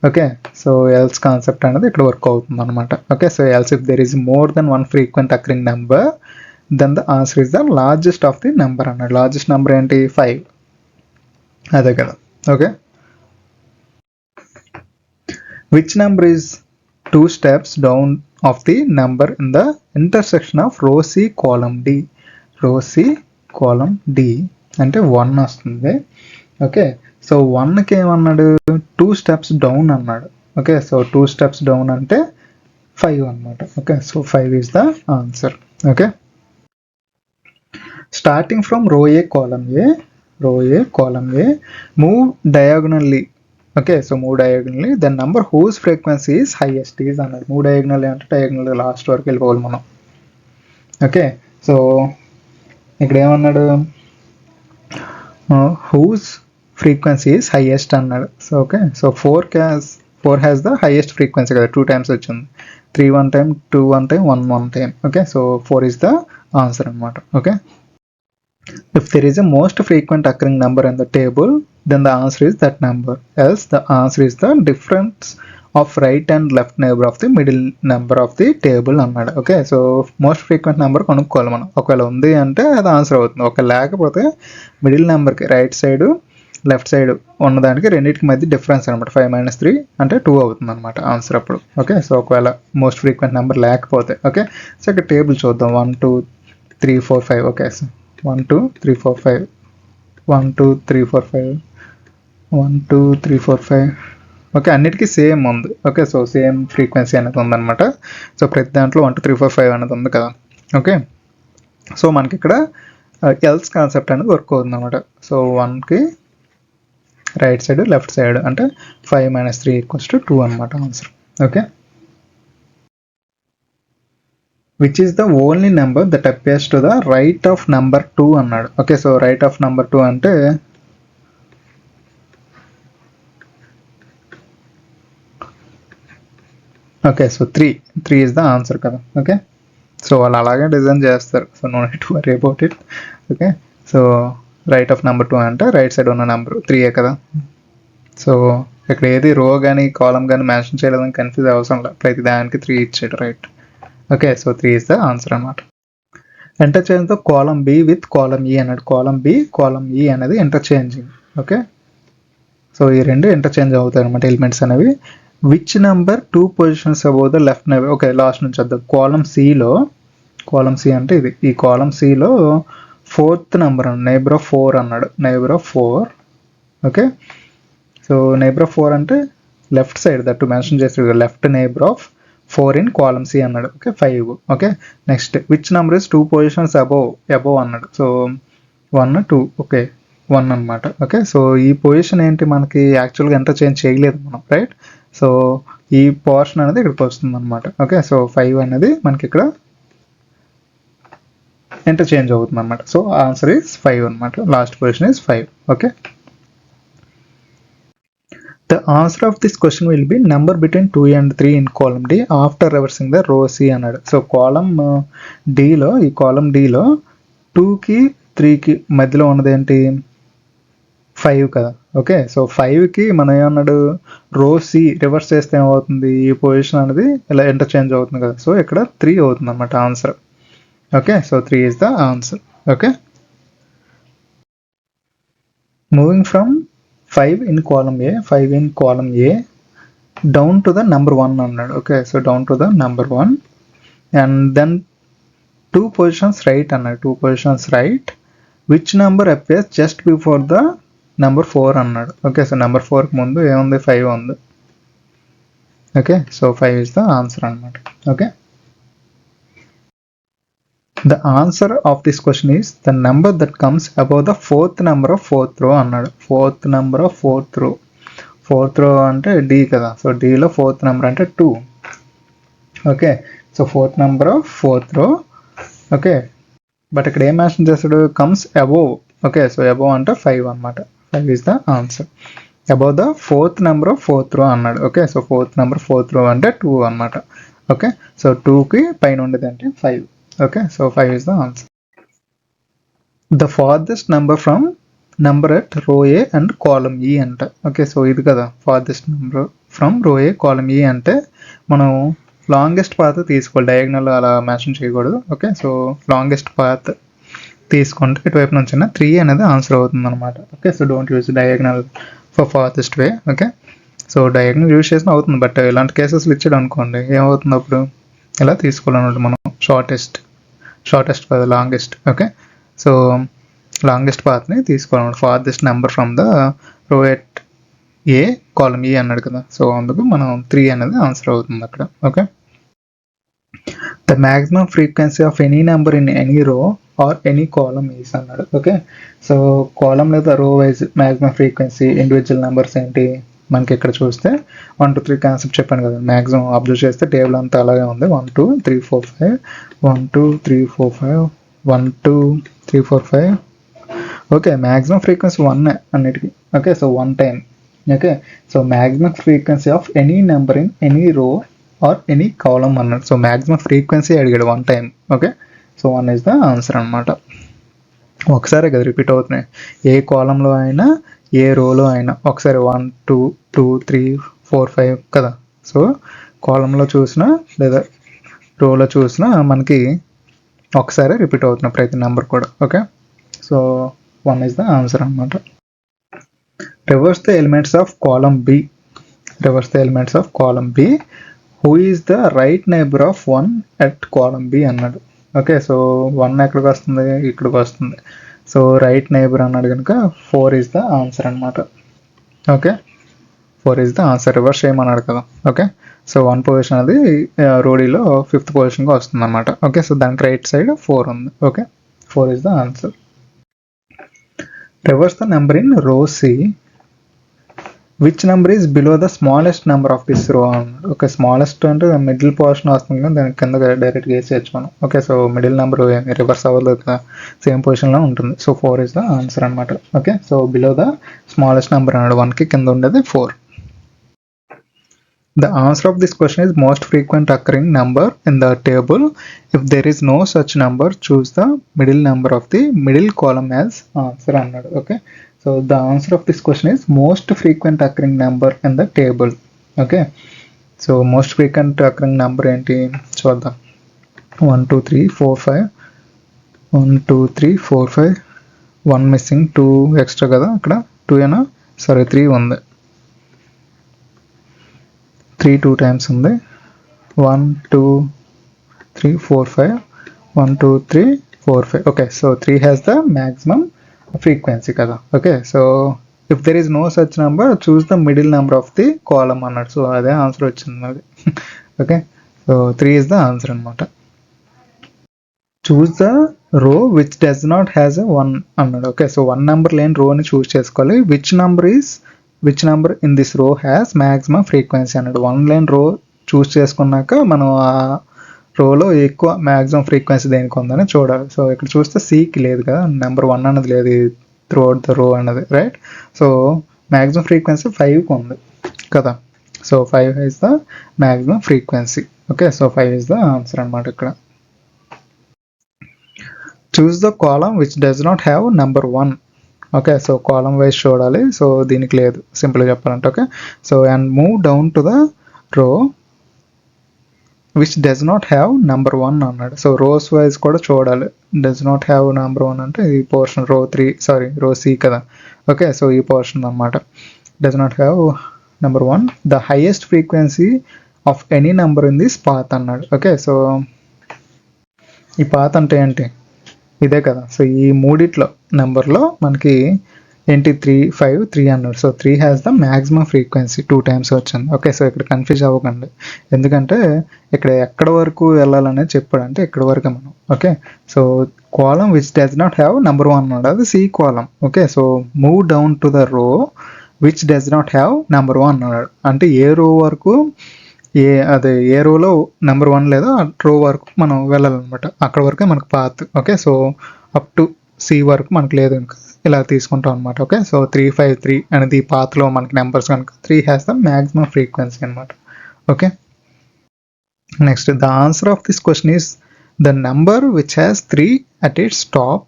[SPEAKER 1] ఓకే, సో ఎల్స్ కాన్సెప్ట్ అనేది ఇక్కడ వర్క్ అవుతుంది అనమాట. Okay, so else if there is more than 1 frequent occurring number then the answer is the largest of the number అన్నాడు. Largest number ఏంటి 5, అదే కదా. Okay, which number is 2 steps down of the number in the intersection of row C column D? row C column D అంటే 1 వస్తుంది. Okay, so 1కి ఏమన్నాడు 2 steps down అన్నాడు. Okay, so 2 steps down అంటే 5 అనమాట. Okay, so 5 is the answer. Okay, starting from row A column A move diagonally. Okay, so move diagonally then number whose frequency is highest is అన్నాడు. Move diagonally అంటే diagonal last వరకు వెళ్ళిపోవాలి మనం. Okay, so ఇక్కడ ఏమన్నాడు whose frequency is highest అన్నాడు. So okay, so 4 has the highest frequency కదా, 2 times వచ్చింది. 3 1 time, 2 1 time, 1 1 time. Okay, so 4 is the answer అనమాట. Okay, if there is a most frequent occurring number in the table then the answer is that number, else the answer is the difference of right and left neighbor of the middle number of the table అన్నాడు. Okay, so most frequent number కొనుక్కోవాలి మనం. ఒకవేళ ఉంది అంటే అది answer అవుతుంది. ఒకవేళ లేకపోతే మిడిల్ నెంబర్కి రైట్ సైడ్ లెఫ్ట్ సైడ్ ఉన్నదానికి రెండింటికి మధ్య డిఫరెన్స్ అనమాట. 5 - 3 అంటే 2 అవుతుంది అనమాట ఆన్సర్ అప్పుడు. ఓకే, సో ఒకవేళ మోస్ట్ ఫ్రీక్వెంట్ నెంబర్ లేకపోతే. ఓకే, సో ఇక్కడ టేబుల్ చూద్దాం. 1 2 3 4 5. Okay, so 1 2 3 4 5 1 2 3 4 5 1 2 3 4 5. ఓకే, అన్నిటికీ సేమ్ ఉంది. ఓకే, సో సేమ్ ఫ్రీక్వెన్సీ అనేది ఉందన్నమాట. సో ప్రతి దాంట్లో 1 2 3 4 5 అనేది ఉంది కదా. ఓకే, సో మనకి ఇక్కడ ఎల్స్ కాన్సెప్ట్ అనేది వర్క్ అవుతుంది అనమాట. సో 1కి రైట్ సైడ్ లెఫ్ట్ సైడ్ అంటే 5 - 3 = 2 అనమాట answer. Okay, which is the only number that appears to the right of number 2 అన్నాడు. Okay, so right of number 2 అంటే okay, so 3 is the answer కదా. Okay, so వాళ్ళు అలాగే design చేస్తారు. So no need to worry about it. Okay, so right of number 2 అంటే right side ఉన్న number 3 కదా. So ఇక్కడ ఏది రో కానీ కాలం కానీ మెన్షన్ చేయలేదని కన్ఫ్యూజ్ అవసరం లేదు. ప్రతి దానికి 3 ఇచ్చాడు. Right. Okay, so 3 is the answer అన్నమాట. ఇంటర్చేంజ్తో కాలం బి విత్ కాలం ఈ అన్నాడు. కాలం బి కాలం ఈ అనేది ఇంటర్చేంజింగ్. ఓకే, సో ఈ రెండు ఇంటర్చేంజ్ అవుతాయి అనమాట ఎలిమెంట్స్ అనేవి. Which number 2 positions above the left neighbour. Okay, last నుంచి వద్దాం. కాలం సిలో, కాలం సి అంటే ఇది, ఈ కాలం సిలో 4th నెంబర్ అన్నాడు. నైబర్ ఆఫ్ 4 అన్నాడు. Neighbour of 4. Okay, so neighbour of 4 అంటే లెఫ్ట్ సైడ్ దట్టు మెన్షన్ చేస్తాడు. Left neighbour of 4 in column C అన్నాడు. Okay, 5. Okay, next which number is 2 positions above అన్నాడు. సో 1 2. ఓకే, 1 అనమాట. ఓకే, సో ఈ position ఏంటి మనకి యాక్చువల్గా ఇంటర్చేంజ్ చేయలేదు మనం. రైట్, సో ఈ పోర్షన్ అనేది ఇక్కడికి వస్తుంది అనమాట. ఓకే, సో 5 అనేది మనకి ఇక్కడ ఇంటర్చేంజ్ అవుతుంది అనమాట. సో ఆన్సర్ ఈస్ 5 అనమాట. Last position is 5. Okay, the answer of this question will be number between 2 and 3 in column D after reversing the row C అన్నాడు. సో కాలం Dలో, ఈ కాలం Dలో 2కి 3కి మధ్యలో ఉన్నది ఏంటి 5 కదా. ఓకే, సో 5కి మనం ఏమన్నాడు రో సి రివర్స్ చేస్తే ఏమవుతుంది, ఈ పొజిషన్ అనేది ఇలా ఇంటర్చేంజ్ అవుతుంది కదా. సో ఇక్కడ 3 అవుతుంది అన్నమాట answer. Okay, so 3 is the answer. Okay, moving from 5 in column A, 5 in column A down to the number 1 అన్నాడు. Okay, so down to the number 1 and then 2 positions right అన్నాడు. 2 positions right which number appears just before the number 4 అన్నాడు. Okay, so number 4కి ముందు ఏముంది 5 ఉంది. Okay, so 5 is the answer అన్నమాట. Okay, the answer of this question is the number that comes above the 4th number of 4th row అన్నాడు. 4th number of 4th row. 4th row అంటే D కదా. So Dలో 4th number అంటే 2. Okay, so 4th number of 4th row. Okay, but ఇక్కడ ఏం mention చేస్తాడు comes above. Okay, so above అంటే 5 అనమాట. 5 is the answer. Above the fourth number of fourth row అన్నాడు. Okay, so fourth number fourth row అంటే 2 అనమాట. Okay, so 2కి పైన ఉండేది అంటే 5. Okay, so 5 is the answer. The farthest number from number at రో ఏ అండ్ కాలమ్ ఈ అంట. ఓకే, సో ఇది కదా farthest number from row A column ఈ అంటే మనం లాంగెస్ట్ పాత్ తీసుకోవాలి, డయాగ్నల్ అలా మెన్షన్ చేయకూడదు. ఓకే, సో లాంగెస్ట్ పాత్ తీసుకుంటే ఇటువైపు నుంచి 3 అనేది ఆన్సర్ అవుతుంది అనమాట. Okay, so don't use diagonal for farthest way. Okay, so diagonal use చేసిన అవుతుంది, బట్ ఇలాంటి కేసెస్లు ఇచ్చాడు అనుకోండి ఏమవుతుంది అప్పుడు ఇలా తీసుకోవాలన్నమాట మనం షార్టెస్ట్ కాదు లాంగెస్ట్. ఓకే, సో లాంగెస్ట్ పాత్ని తీసుకోవాలన్నమాట. ఫార్దెస్ట్ నెంబర్ ఫ్రమ్ ద రో ఎట్ ఏ కాలమ్ ఈ అన్నాడు కదా, సో అందుకు మనం 3 అనేది ఆన్సర్ అవుతుంది అక్కడ. Okay, the maximum frequency of any number in any రో ఆర్ ఎనీ కాలమ్ ఈస్ అన్నాడు. ఓకే, సో కాలమ్ లేదా రో wise maximum frequency individual numbers ఏంటి మనకి ఇక్కడ చూస్తే 1 2 3 కాన్సెప్ట్ చెప్పాను కదా. మ్యాక్సిమం అబ్జర్వ్ చేస్తే టేబుల్ అంతా అలాగే ఉంది. 1 2 3 4 5 1 2 3 4 5 1 2 3 4 5. ఓకే, మ్యాక్సిమం ఫ్రీక్వెన్సీ 1 అన్నిటికీ. Okay, so 1 time. Okay, so maximum frequency of any number in any రో ఆర్ ఎనీ కాలమ్ అన్నాడు. సో మ్యాక్సిమం ఫ్రీక్వెన్సీ అడిగాడు 1 time. Okay, so 1 is the answer అనమాట. ఒకసారి కదా రిపీట్ అవుతున్నాయి, ఏ కాలంలో అయినా ఏ రోలో అయినా ఒకసారి 1 2 2 3 4 5 కదా. సో కాలంలో చూసినా లేదా రోలో చూసినా మనకి ఒకసారి రిపీట్ అవుతున్నాయి ప్రతి నెంబర్ కూడా. Okay, so 1 is the answer అనమాట. Reverse the elements of column B. Reverse the elements of column B. Who is the right neighbour of 1 at column B అన్నాడు. ఓకే, సో 1 ఎక్కడికి వస్తుంది, ఇక్కడికి వస్తుంది. సో రైట్ నైబర్ అన్నాడు కనుక 4 is the answer అనమాట. Okay, 4 is the answer. Reverse చేయమన్నాడు కదా. ఓకే, సో 1 పొజిషన్ అది రోడీలో 5th పొజిషన్గా వస్తుంది అనమాట. ఓకే, సో దానికి రైట్ సైడ్ 4 ఉంది. Okay, 4 is the answer. Reverse the number in row C. Which number is below the smallest number of this row అన్నాడు. Okay, smallest అంటే మిడిల్ పోర్షన్ వస్తుంది కానీ దానికి కింద డైరెక్ట్గా వేసేయచ్చు మనం. Okay, so middle number reverse అవ్వదు కదా, సేమ్ పొజిషన్లో ఉంటుంది. సో 4 ఇస్ ద ఆన్సర్ అనమాట. Okay, so below the smallest number అన్నాడు, 1కి కింద ఉండేది 4. The answer of this question is most frequent occurring number in the table. If there is no such number, choose the middle number of the middle column as answer అన్నాడు. Okay, so the answer of this question is most frequent occurring number in the table. Okay, so most frequent occurring number ఏంటి చూద్దాం. 1 2 3 4 5 1 2 3 4 5 1 missing 2 extra కదా ఇక్కడ. 2 ఏనా, సరే 3 ఉంది. 3 2 times ఉంది. 1 2 3 4 5 1 2 3 4 5. Okay, so 3 has the maximum frequency కదా. Okay, so if there is no such number choose the middle number of the column అన్నాడు. సో అదే ఆన్సర్ వచ్చింది మరి. Okay, so 3 is the answer అనమాట. Choose the row which does not has a 1 అన్నాడు. Okay, so 1 number లేని రోని చూస్ చేసుకోవాలి. Which number in this రో has maximum frequency అన్నాడు. 1 లేని రో చూస్ చేసుకున్నాక మనం ఆ రోలో ఎక్కువ మ్యాక్సిమం ఫ్రీక్వెన్సీ దేనికి ఉందని చూడాలి. సో ఇక్కడ చూస్తే సికి లేదు కదా, నెంబర్ 1 అన్నది లేదు త్రూ అవుట్ ద రో అన్నది, రైట్. సో మ్యాక్సిమం ఫ్రీక్వెన్సీ 5కి ఉంది కదా. So 5 is the maximum frequency. Okay, so 5 is the answer అనమాట ఇక్కడ. Choose the column which does not have number 1. Okay, so column wise చూడాలి. సో దీనికి లేదు సింపుల్గా చెప్పాలంటే. Okay, so and move down to the row which does not have number 1 అన్నాడు. So rose wise కూడా చూడాలి. డస్ నాట్ హ్యావ్ నెంబర్ 1 అంటే ఈ పోర్షన్ రో సి కదా. ఓకే, సో ఈ పోర్షన్ అనమాట. Does not have number 1. The highest frequency of any number in this path అన్నాడు. ఓకే, సో ఈ పాత్ అంటే ఏంటి, ఇదే కదా. సో ఈ మూడిట్లో నెంబర్లో మనకి ఏంటి 3 5 3 అన్నాడు. So 3 has the maximum frequency 2 times వచ్చింది. ఓకే, సో ఇక్కడ కన్ఫ్యూజ్ అవ్వకండి, ఎందుకంటే ఇక్కడ ఎక్కడ వరకు వెళ్ళాలనేది చెప్పాడు, అంటే ఇక్కడ వరకే మనం. Okay, so column which does not have number 1 అన్నాడు, అది C column. Okay, so move down to the row which does not have number 1 అన్నాడు, అంటే ఏ రో వరకు ఏ రోలో నెంబర్ 1 లేదో ఆ రో వరకు మనం వెళ్ళాలన్నమాట, అక్కడ వరకే మనకు path. Okay, so up to C వరకు మనకు లేదు కనుక ఇలా తీసుకుంటాం అనమాట. ఓకే, సో 353 అనేది ఈ పాత్లో మనకి నెంబర్స్ కనుక 3 హ్యాస్ ద మ్యాక్సిమం ఫ్రీక్వెన్సీ అనమాట. Okay, next the answer of this question is the number which has 3 at its top,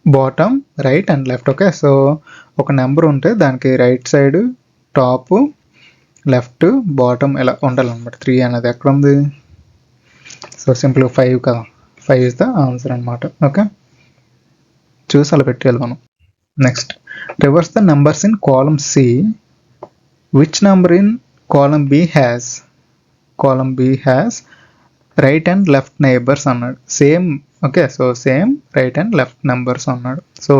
[SPEAKER 1] bottom, right and left. Okay, so ఒక నెంబర్ ఉంటే దానికి right side, top, left, bottom ఇలా ఉండాలన్నమాట. 3 అనేది ఎక్కడ ఉంది? So సింపుల్గా 5 కదా, 5 ఇస్ ద ఆన్సర్ అనమాట. ఓకే, చూసి అలా పెట్టేయాలి మనం. Next reverse the numbers in column C, which number in column B has right and left neighbours అన్నాడు. Same. Okay, so same right and left numbers అన్నాడు. సో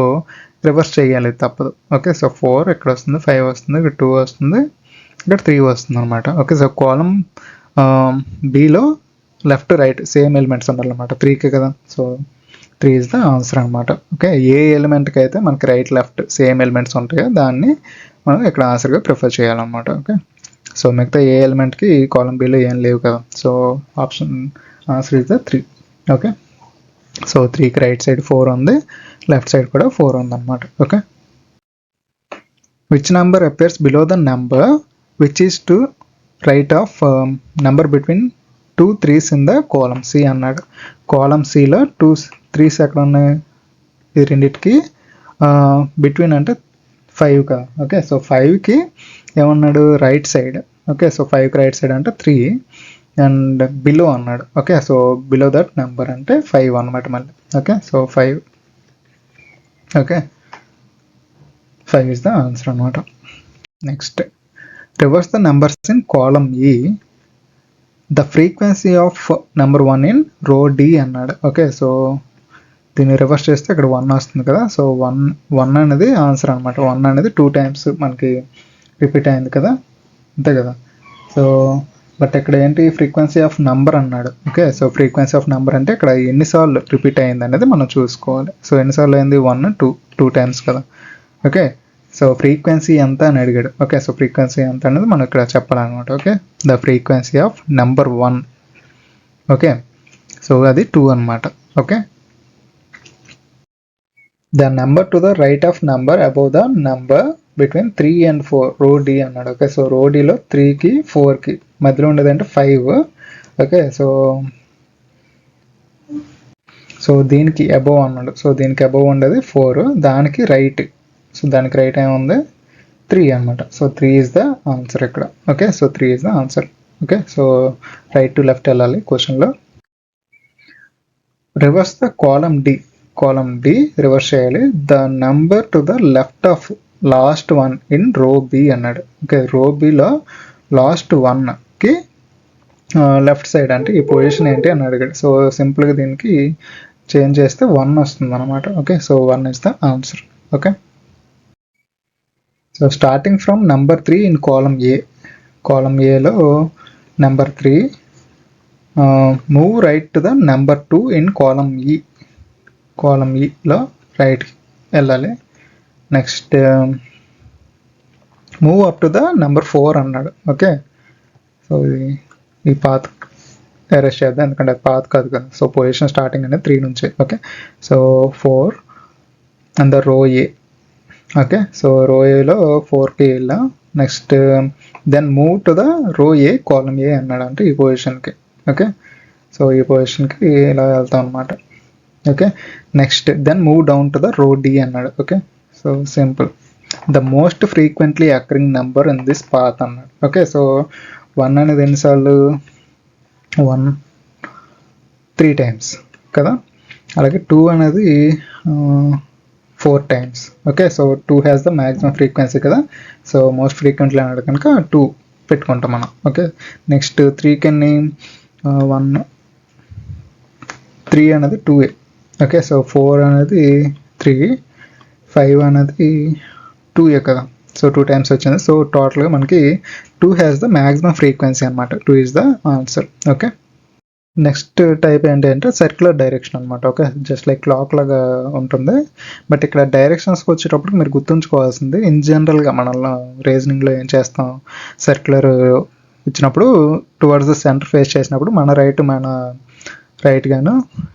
[SPEAKER 1] రివర్స్ చేయాలి, తప్పదు. Okay, so 4 ఇక్కడ వస్తుంది, 5 వస్తుంది, ఇక్కడ 2 వస్తుంది, ఇక్కడ 3 వస్తుంది అనమాట. Okay, so column below left right same elements ఉండాలన్నమాట. 3కి కదా, సో 3 ఇస్ ద ఆన్సర్ అనమాట. ఓకే, ఏ ఎలిమెంట్కి అయితే మనకి రైట్ లెఫ్ట్ సేమ్ ఎలిమెంట్స్ ఉంటాయో దాన్ని మనం ఇక్కడ ఆన్సర్గా ప్రిఫర్ చేయాలన్నమాట. ఓకే, సో మిగతా ఏ ఎలిమెంట్కి కాలమ్ బిలో ఏం లేవు కదా, so option answer is the 3. Okay, so 3కి రైట్ సైడ్ 4 ఉంది, లెఫ్ట్ సైడ్ కూడా 4 ఉంది అనమాట. Okay, which number appears below the number which is to right of number between 2 3s in the column C అన్నాడు. కాలమ్ సిలో 2 3s ఎక్కడ ఉన్నాయి? ఈ రెండింటికి బిట్వీన్ అంటే 5 కదా. ఓకే, సో 5కి ఏమన్నాడు? Right side. ఓకే, సో 5కి రైట్ సైడ్ అంటే 3 అండ్ బిలో అన్నాడు. Okay, so below that number అంటే 5 అనమాట మళ్ళీ. Okay, so 5. Okay, 5 is the answer అనమాట. Next reverse the numbers in column E, the frequency of number 1 in row D అన్నాడు. Okay, so దీన్ని reverse చేస్తే ఇక్కడ 1 వస్తుంది కదా, సో 1 అనేది ఆన్సర్ అనమాట. 1 అనేది 2 times మనకి రిపీట్ అయింది కదా, అంతే కదా. సో బట్ ఇక్కడ ఏంటి? ఫ్రీక్వెన్సీ ఆఫ్ నెంబర్ అన్నాడు. Okay, so frequency of number అంటే ఇక్కడ ఎన్నిసార్లు రిపీట్ అయింది అనేది మనం చూసుకోవాలి. సో ఎన్నిసార్లు అయింది? 1 2 times కదా. ఓకే, సో ఫ్రీక్వెన్సీ ఎంత అని అడిగాడు. ఓకే, సో ఫ్రీక్వెన్సీ ఎంత అనేది మనం ఇక్కడ చెప్పాలన్నమాట. Okay, the frequency of number 1. Okay, so అది 2 అనమాట. Okay, the number to the right of number above the number between 3 and 4 రో డి అన్నాడు. ఓకే, సో రో డిలో 3కి 4కి మధ్యలో ఉండేది అంటే 5. ఓకే, సో దీనికి అబౌవ్ అన్నాడు. సో దీనికి అబౌవ్ ఉండేది 4, దానికి రైట్. సో దానికి రైట్ ఏముంది? 3 అనమాట. సో 3 ఇస్ ద ఆన్సర్ ఇక్కడ. Okay, so 3 is the answer. Okay, so right to left వెళ్ళాలి క్వశ్చన్లో. Reverse the column D reverse చేయాలి. The number to the left of last 1 in row B అన్నాడు. Okay, row బిలో last 1కి left side అంటే ఈ position ఏంటి అని అడిగాడు. సో సింపుల్గా దీనికి చేంజ్ చేస్తే 1 వస్తుంది అనమాట. Okay, so 1 is the answer. Okay, so starting from number 3 in column ఏలో number 3, move right to the number 2 in column ఈలో రైట్ వెళ్ళాలి. Next move up to the number 4 అన్నాడు. ఓకే, సో ఈ పాత్ అరెస్ట్ చేద్దాం, ఎందుకంటే అది path కాదు కదా. సో పొజిషన్ స్టార్టింగ్ అనేది 3 నుంచి. Okay, so 4 and the row A. Okay, so రో ఏలో 4కి వెళ్ళాం. Next then move to the row A column A అన్నాడు, అంటే ఈ పొజిషన్కి. ఓకే, సో ఈ పొజిషన్కి ఇలా వెళ్తాం అనమాట. Okay, next then move down to the row D అన్నాడు. Okay, so simple. The most frequently occurring number in this path అన్నాడు. ఓకే, సో 1 అనేది ఎన్నిసార్లు? 1 3 times కదా. అలాగే 2 అనేది 4 times. Okay, so 2 has the maximum frequency కదా, సో మోస్ట్ ఫ్రీక్వెంట్లీ అన్నాడు కనుక 2 పెట్టుకుంటాం మనం. ఓకే, నెక్స్ట్ 3కి 1 3 అనేది 2a. ఓకే, సో 4 అనేది 3, 5 అనేది 2a కదా, సో 2 times వచ్చింది. సో టోటల్గా మనకి 2 హ్యాస్ ద మ్యాక్సిమం ఫ్రీక్వెన్సీ అనమాట. 2 is the answer. Okay, next type ఏంటి అంటే సర్క్యులర్ డైరెక్షన్ అనమాట. ఓకే, జస్ట్ లైక్ క్లాక్ లాగా ఉంటుంది. బట్ ఇక్కడ డైరెక్షన్స్కి వచ్చేటప్పుడు మీరు గుర్తుంచుకోవాల్సింది, ఇన్ జనరల్గా మనలో రీజనింగ్లో ఏం చేస్తాం, సర్క్యులర్ ఇచ్చినప్పుడు టువర్డ్స్ ద సెంటర్ ఫేస్ చేసినప్పుడు మన రైట్ మన రైట్ గాను,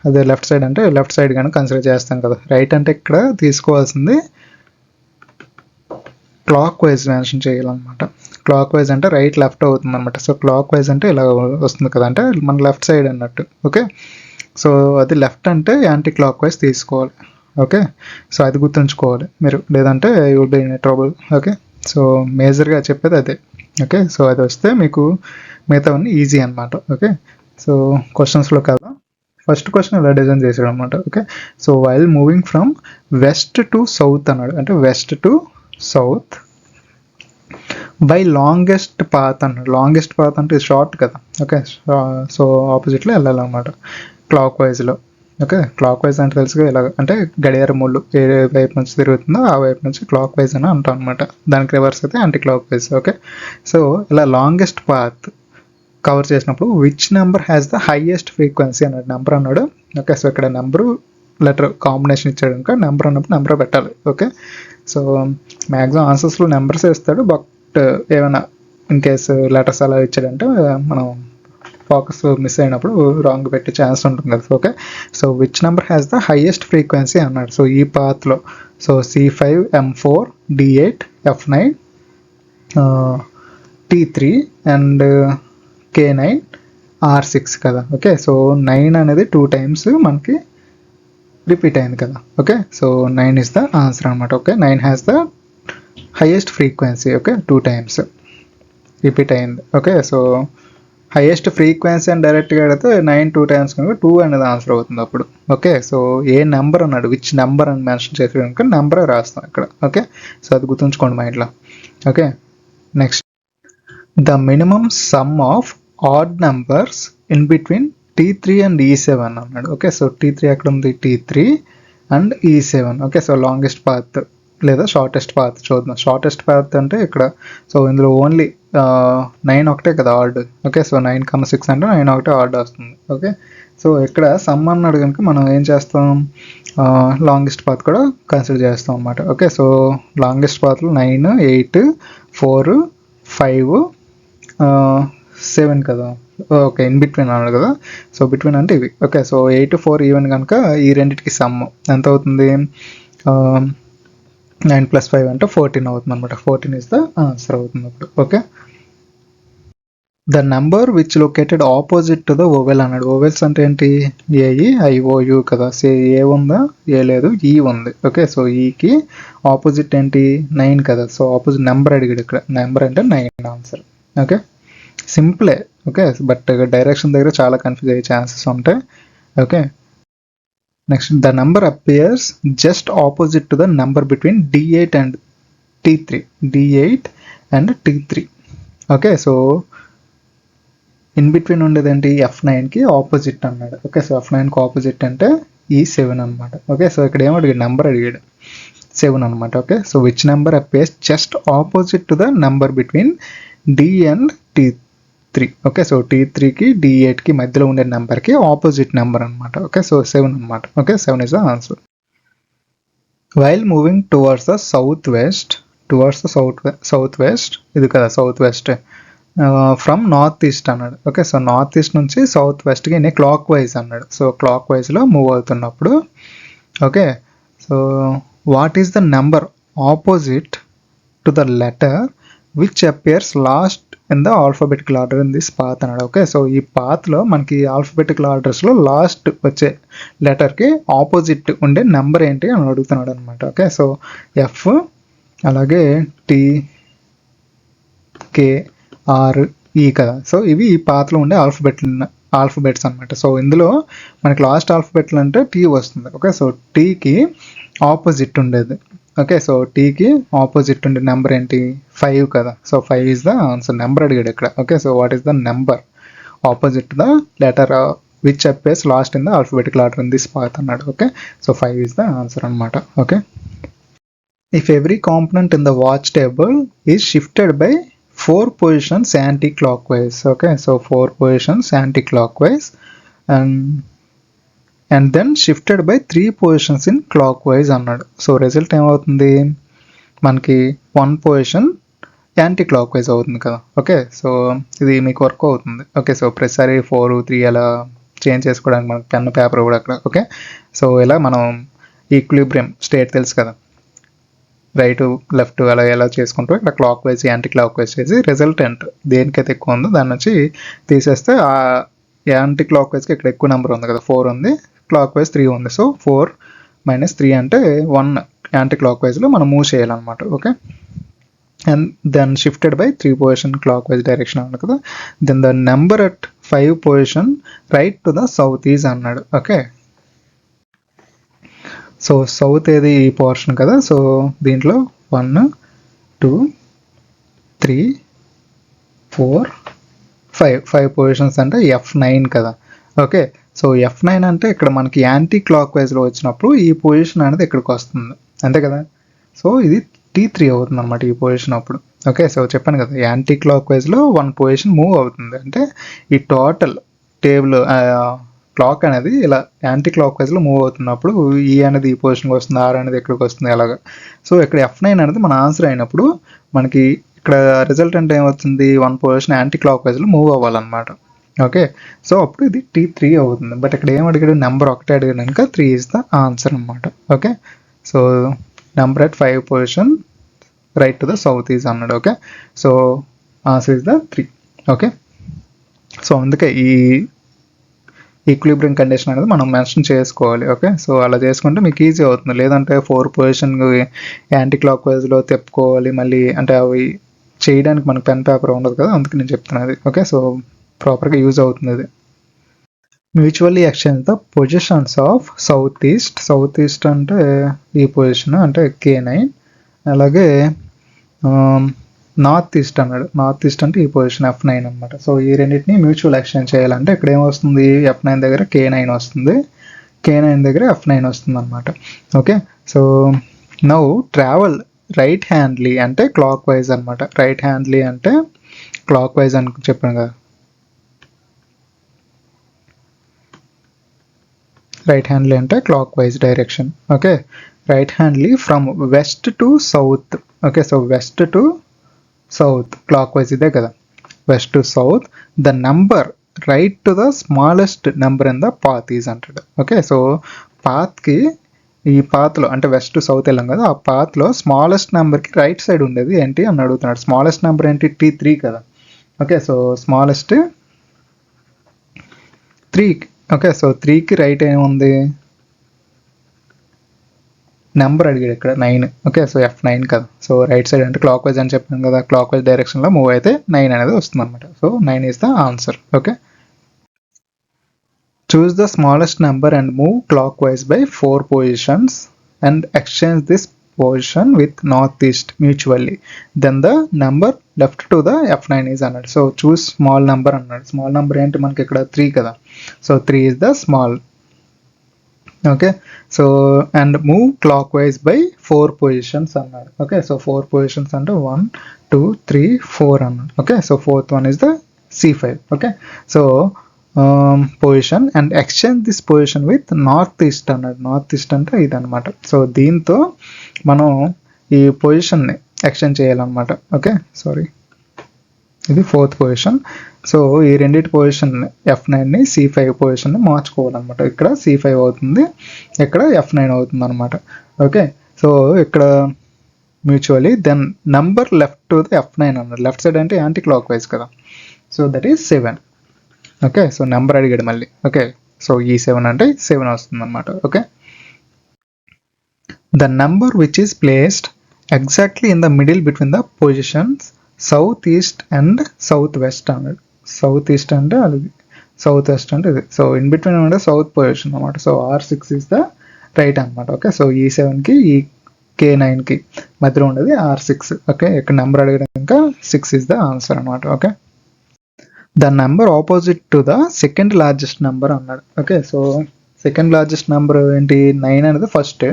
[SPEAKER 1] అదే లెఫ్ట్ సైడ్ అంటే లెఫ్ట్ సైడ్ గాను కన్సిడర్ చేస్తాం కదా. రైట్ అంటే ఇక్కడ తీసుకోవాల్సింది క్లాక్ వైజ్ మెన్షన్ చేయాలన్నమాట. క్లాక్ వైజ్ అంటే రైట్ లెఫ్ట్ అవుతుంది అనమాట. సో క్లాక్ వైజ్ అంటే ఇలా వస్తుంది కదా, అంటే మన లెఫ్ట్ సైడ్ అన్నట్టు. ఓకే, సో అది లెఫ్ట్ అంటే యాంటీ క్లాక్ వైజ్ తీసుకోవాలి. ఓకే, సో అది గుర్తుంచుకోవాలి మీరు, లేదంటే you will be in trouble. Okay, so మేజర్గా చెప్పేది అదే. ఓకే, సో అది వస్తే మీకు మిగతావన్నీ ఈజీ అనమాట. ఓకే, సో క్వశ్చన్స్లో కదా ఫస్ట్ క్వశ్చన్ ఇలా డిజైన్ చేసాడు అనమాట. Okay, so while moving from west to south అన్నాడు, అంటే west to south by longest path అన్నాడు. లాంగెస్ట్ పాత్ అంటే షార్ట్ కదా. ఓకే, సో ఆపోజిట్లో వెళ్ళాలన్నమాట క్లాక్ వైజ్లో. ఓకే, క్లాక్ వైజ్ అంటే తెలుసుగా, ఇలా అంటే గడియార ముళ్ళు ఏ వైపు నుంచి తిరుగుతుందో ఆ వైపు నుంచి క్లాక్ వైజ్ అని అంటాం అనమాట. దానికి రివర్స్ అయితే anti clock wise. Okay, so ఇలా లాంగెస్ట్ పాత్ కవర్ చేసినప్పుడు which number has the highest frequency అన్నాడు. నెంబర్ అన్నాడు. ఓకే, సో ఇక్కడ నెంబరు లెటర్ కాంబినేషన్ ఇచ్చాడు ఇంకా నెంబర్ అన్నప్పుడు నెంబర్ పెట్టాలి. ఓకే, సో మ్యాక్సిమం ఆన్సర్స్లో నెంబర్స్ ఇస్తాడు, బట్ ఏమైనా ఇన్ కేసు లెటర్స్ అలా ఇచ్చాడంటే మనం ఫోకస్ మిస్ అయినప్పుడు రాంగ్ పెట్టే ఛాన్స్ ఉంటుంది కదా. Okay, so which number has the highest frequency అన్నాడు. సో ఈ పాత్లో so C5 M4 D8 F9 T3 and K9 R6 కదా. ఓకే, సో 9 అనేది 2 times మనకి రిపీట్ అయింది కదా. Okay, so 9 is the answer అనమాట. Okay, 9 has the highest frequency. Okay, 2 times repeat అయింది. Okay, so highest frequency అని డైరెక్ట్గా అడిగితే 9 2 times కనుక 2 అనేది ఆన్సర్ అవుతుంది అప్పుడు. ఓకే, సో ఏ నెంబర్ అన్నాడు, విచ్ నెంబర్ అని మెన్షన్ చేసి కనుక నెంబరే రాస్తాం ఇక్కడ. ఓకే, సో అది గుర్తుంచుకోండి మైండ్లో. Okay, next the minimum some of odd numbers in between T3 and E7 అన్నాడు. ఓకే, సో T3 ఎక్కడ ఉంది, T3 and E7. Okay, so longest path లేదా షార్టెస్ట్ పాత్ చూద్దాం. షార్టెస్ట్ పాత్ అంటే ఇక్కడ సో ఇందులో ఓన్లీ 9 ఒకటే కదా ఆర్డ్. ఓకే, సో 9,6 అంటే 9 ఒకటే ఆర్డ్ వస్తుంది. ఓకే, సో ఇక్కడ సమ్ అన్నాడు కనుక మనం ఏం చేస్తాం, లాంగెస్ట్ పాత్ కూడా కన్సిడర్ చేస్తాం అన్నమాట. ఓకే, సో లాంగెస్ట్ పాత్లో 9 8 4 5 7 కదా. ఓకే, ఇన్ బిట్వీన్ అన్నాడు కదా. సో బిట్వీన్ అంటే ఇవి. ఓకే, సో 8 4 ఈవెన్ కనుక ఈ రెండింటికి సమ్ ఎంత అవుతుంది, 9 + 5 అంటే 14 అవుతుంది అనమాట. 14 ఇస్ ద ఆన్సర్ అవుతుంది అప్పుడు. Okay, the number which located opposite to the vowel అన్నాడు. ఓవెల్స్ అంటే ఏంటి, ఏఈ IOU కదా. సో ఏ ఉందా, ఏ లేదు, ఈ ఉంది. ఓకే, సో ఈకి ఆపోజిట్ ఏంటి 9 కదా. సో ఆపోజిట్ నెంబర్ అడిగాడు ఇక్కడ. నెంబర్ అంటే 9 ఆన్సర్. ఓకే, సింపులే. ఓకే, బట్ డైరెక్షన్ దగ్గర చాలా కన్ఫ్యూజ్ అయ్యే ఛాన్సెస్ ఉంటాయి. Okay, next the number appears just opposite to the number between D8 and T3. D8 and T3. Okay, so in between ఉండేది ఏంటి, F9కి ఆపోజిట్ అన్నాడు. ఓకే, సో F9కి ఆపోజిట్ అంటే E7 అనమాట. ఓకే, సో ఇక్కడ ఏం అడిగాడు, నెంబర్ అడిగాడు 7 అనమాట. Okay, so which number appears just opposite to the number between D and T3. Okay, so T3కి D8కి మధ్యలో ఉండే నెంబర్కి ఆపోజిట్ నెంబర్ అనమాట. ఓకే, సో 7 అనమాట. Okay, 7 is the answer. While moving towards the south west ఇది కదా south west from north east అన్నాడు. ఓకే, సో నార్త్ ఈస్ట్ నుంచి సౌత్ వెస్ట్కి క్లాక్ వైజ్ అన్నాడు. సో క్లాక్ వైజ్లో మూవ్ అవుతున్నప్పుడు okay, so what is the number opposite to the letter which appears last in the alphabetical order in this path అన్నాడు. Okay, so ఈ పాత్లో మనకి alphabetical ఆర్డర్స్లో last వచ్చే లెటర్కి ఆపోజిట్ ఉండే నెంబర్ ఏంటి అని అడుగుతున్నాడు అనమాట. ఓకే, సో F అలాగే T K R E కదా. సో ఇవి ఈ పాత్లో ఉండే ఆల్ఫాబెట్స్ అనమాట. సో ఇందులో మనకి లాస్ట్ ఆల్ఫాబెట్లు అంటే T వస్తుంది. ఓకే, సో Tకి ఆపోజిట్ ఉండేది. ఓకే, సో Tకి ఆపోజిట్ ఉండే నెంబర్ ఏంటి 5 కదా. So 5 is the answer. Number అడిగాడు ఇక్కడ. Okay, so what is the number opposite the letter which appears last in the alphabetical order in this path అన్నాడు. Okay, so 5 is the answer అనమాట. Okay, if every component in the watch table is shifted by 4 positions anti-clockwise. Okay, so 4 positions anti-clockwise and then shifted by 3 positions in clockwise అన్నాడు. So result ఏమవుతుంది మనకి 1 position యాంటీ clock wise అవుతుంది కదా. Okay, so ఇది మీకు work అవుతుంది. Okay, so ప్రతిసారి 4 3 అలా చేంజ్ చేసుకోవడానికి మనకు పెన్ పేపర్ కూడా అక్కడ. ఓకే, సో ఇలా మనం ఈక్విలిబ్రియం స్టేట్ తెలుసు కదా, రైట్ లెఫ్ట్ అలా ఎలా చేసుకుంటూ ఇక్కడ clock wise anti clock wise చేసి రిజల్టెంట్ దేనికైతే ఎక్కువ ఉందో దాని నుంచి తీసేస్తే ఆ యాంటీ క్లాక్ వైజ్కి ఇక్కడ ఎక్కువ నెంబర్ ఉంది కదా, 4 ఉంది, క్లాక్ వైజ్ 3 ఉంది. సో 4 - 3 అంటే 1 యాంటీ క్లాక్ వైజ్లో మనం మూవ్ చేయాలన్నమాట. Okay, and then shifted by 3 position clock wise direction అన్నాడు కదా. Then the number at 5 position right to the south is అన్నాడు. ఓకే, సో సౌత్ ఏది ఈ పోర్షన్ కదా, సో దీంట్లో 1 2 3 4 5 పొజిషన్స్ అంటే F9 కదా. ఓకే, సో F9 అంటే ఇక్కడ మనకి యాంటీ క్లాక్ వైజ్లో వచ్చినప్పుడు ఈ పొజిషన్ అనేది ఇక్కడికి వస్తుంది అంతే కదా. సో ఇది T3 అవుతుంది అనమాట ఈ పొజిషన్ అప్పుడు. ఓకే, సో చెప్పాను కదా యాంటీ క్లాక్ వైజ్లో 1 పొజిషన్ మూవ్ అవుతుంది అంటే ఈ టోటల్ టేబుల్ క్లాక్ అనేది ఇలా యాంటీ క్లాక్ వైజ్లో మూవ్ అవుతున్నప్పుడు ఈ అనేది ఈ పొజిషన్కి వస్తుంది, ఆర్ అనేది ఎక్కడికి వస్తుంది అలాగా. సో ఇక్కడ F9 అనేది మన ఆన్సర్ అయినప్పుడు మనకి ఇక్కడ రిజల్ట్ అంటే ఏమవుతుంది, 1 పొజిషన్ యాంటీ క్లాక్ వైజ్లో మూవ్ అవ్వాలన్నమాట. ఓకే, సో అప్పుడు ఇది T3 అవుతుంది. బట్ ఇక్కడ ఏం అడిగాడు, నెంబర్ 1 అడిగాడు కనుక 3 ఈజ్ ద ఆన్సర్ అనమాట. Okay, so number at 5 position right to the south is అన్నాడు. Okay, so answer is the 3. Okay, so అందుకే ఈ ఈక్విలిబ్రియం కండిషన్ అనేది మనం మెన్షన్ చేసుకోవాలి. ఓకే, సో అలా చేసుకుంటే మీకు ఈజీ అవుతుంది. లేదంటే 4 పొజిషన్ యాంటీ క్లాక్ వైజ్లో తెప్పుకోవాలి మళ్ళీ, అంటే అవి చేయడానికి మనకు పెన్ పేపర్ ఉండదు కదా, అందుకే నేను చెప్తున్నది. ఓకే, సో ప్రాపర్గా యూజ్ అవుతుంది అది. Mutually exchange the positions of south east అంటే ఈ పొజిషన్ అంటే K9, అలాగే నార్త్ ఈస్ట్ అన్నాడు, నార్త్ ఈస్ట్ అంటే ఈ పొజిషన్ F9 అనమాట. సో ఈ రెండింటిని మ్యూచువల్ ఎక్స్చేంజ్ చేయాలంటే ఇక్కడ ఏమొస్తుంది, F9 దగ్గర K9 వస్తుంది, K9 దగ్గర F9 వస్తుంది అనమాట. Okay, so now travel right Handley అంటే క్లాక్ వైజ్ అనమాట. రైట్ హ్యాండ్లీ అంటే క్లాక్ వైజ్ అని చెప్పాను కదా, రైట్ హ్యాండ్లీ అంటే clock wise direction. Okay, right Handley from west to south. Okay, so west to south clock wise ఇదే కదా, west to south. The number right to the smallest number in the path is అంటాడు. Okay, so పాత్కి ఈ పాత్లో అంటే west to south వెళ్ళాం కదా, ఆ పాత్లో smallest నెంబర్కి right side ఉండేది ఏంటి అని అడుగుతున్నాడు. స్మాలెస్ట్ నెంబర్ ఏంటి, T3 కదా. Okay, so smallest 3. Okay, so 3కి రైట్ ఏముంది, నెంబర్ అడిగాడు ఇక్కడ 9. ఓకే, సో F9 కదా. సో రైట్ సైడ్ అంటే క్లాక్ వైజ్ అని చెప్పాను కదా, క్లాక్ వైజ్ డైరెక్షన్లో మూవ్ అయితే 9 అనేది వస్తుంది అనమాట. So 9 is the answer. Okay, choose the smallest number and move clockwise by 4 positions and exchange this position with north east mutually, then the number left to the F9 is అన్నాడు. So choose small number అన్నాడు. Small number ఏంటి మనకి ఇక్కడ 3 కదా, so 3 is the small. Okay, so and move clockwise by 4 positions అన్నాడు. Okay, so 4 positions అంటే 1 2 3 4 అన్నాడు. Okay, so 4th one is the C5. Okay, so position and exchange this position with north east అన్నాడు. North east అంటే ఇది అనమాట. So దీంతో మనం ఈ పొజిషన్ని ఎక్స్చేంజ్ చేయాలన్నమాట. ఓకే, సారీ, ఇది 4th పొజిషన్. సో ఈ రెండింటి పొజిషన్ F9ని C5 పొజిషన్ని మార్చుకోవాలన్నమాట. ఇక్కడ C5 అవుతుంది, ఇక్కడ F9 అవుతుంది అనమాట. ఓకే, సో ఇక్కడ mutually then number left to the F9 అన్నాడు. లెఫ్ట్ సైడ్ అంటే యాంటీ క్లాక్ వైజ్ కదా, so that is 7. Okay, so number అడిగాడు మళ్ళీ. ఓకే, సో ఈ 7 అంటే 7 వస్తుంది అనమాట. Okay, the number which is placed exactly in the middle between the positions south east and south west అన్నాడు. South east అంటే అది, సౌత్ వెస్ట్ అంటే ఇది. సో ఇన్ బిట్వీన్ అంటే సౌత్ పొజిషన్ అనమాట. So R6 is the right అనమాట. Okay, so ఈ 7కి ఈ K9కి మధ్యలో ఉండేది R6. ఓకే, ఇక్కడ నెంబర్ అడిగడం ఇంకా 6 ఈస్ ద ఆన్సర్ అనమాట. Okay, the number opposite to the second largest number అన్నాడు. Okay, so second largest number ఏంటి, 9 అనేది ఫస్ట్,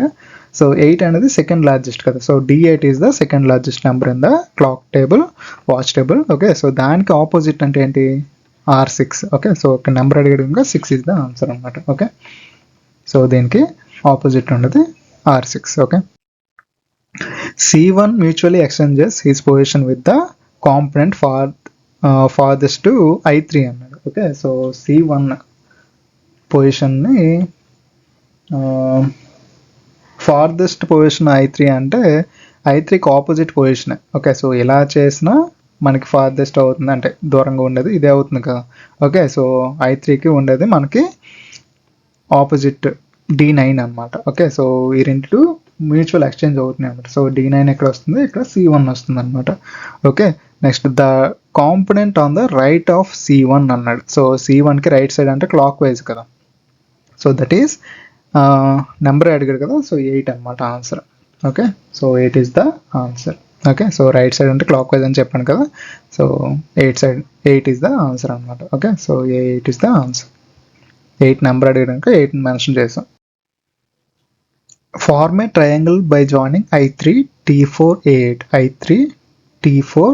[SPEAKER 1] సో 8 అనేది సెకండ్ లార్జెస్ట్ కదా. So D8 is the second largest number in the clock table, watch table. Okay, so దానికి opposite అంటే ఏంటి, R6. Okay, so ఒక number అడిగాడు ఇంకా 6 ఈజ్ ద ఆన్సర్ అనమాట. ఓకే, సో దీనికి ఆపోజిట్ ఉండేది R6. Okay, C1 mutually exchanges his position with the component farthest to I3 అన్నాడు. ఓకే, సో C1 పొజిషన్ని ఫార్దెస్ట్ పొజిషన్ I3 అంటే I3కి ఆపోజిట్ పొజిషన్. ఓకే, సో ఇలా చేసినా మనకి ఫార్దెస్ట్ అవుతుంది, అంటే దూరంగా ఉండేది ఇదే అవుతుంది కదా. ఓకే, సో I3కి ఉండేది మనకి ఆపోజిట్ D9 అనమాట. ఓకే, సో ఈ రెండు మ్యూచువల్ ఎక్స్చేంజ్ అవుతున్నాయి అనమాట. సో D9 ఎక్కడ వస్తుంది, ఇక్కడ C1 వస్తుంది అనమాట. Okay, next the component on the right of C1 అన్నాడు. సో C1కి రైట్ సైడ్ అంటే క్లాక్ వైజ్ కదా. సో దట్ ఈస్ నెంబర్ అడిగాడు కదా, సో 8 అనమాట answer. Okay, so 8 is the answer. Okay, so right side అంటే క్లాక్ వైజ్ అని చెప్పాను కదా, సో 8 ఈస్ ద ఆన్సర్ అనమాట. Okay, so 8 is the answer. 8 number అడిగాక 8 మెన్షన్ చేసాం. Form a triangle by joining I3 T4 A8 I3 T4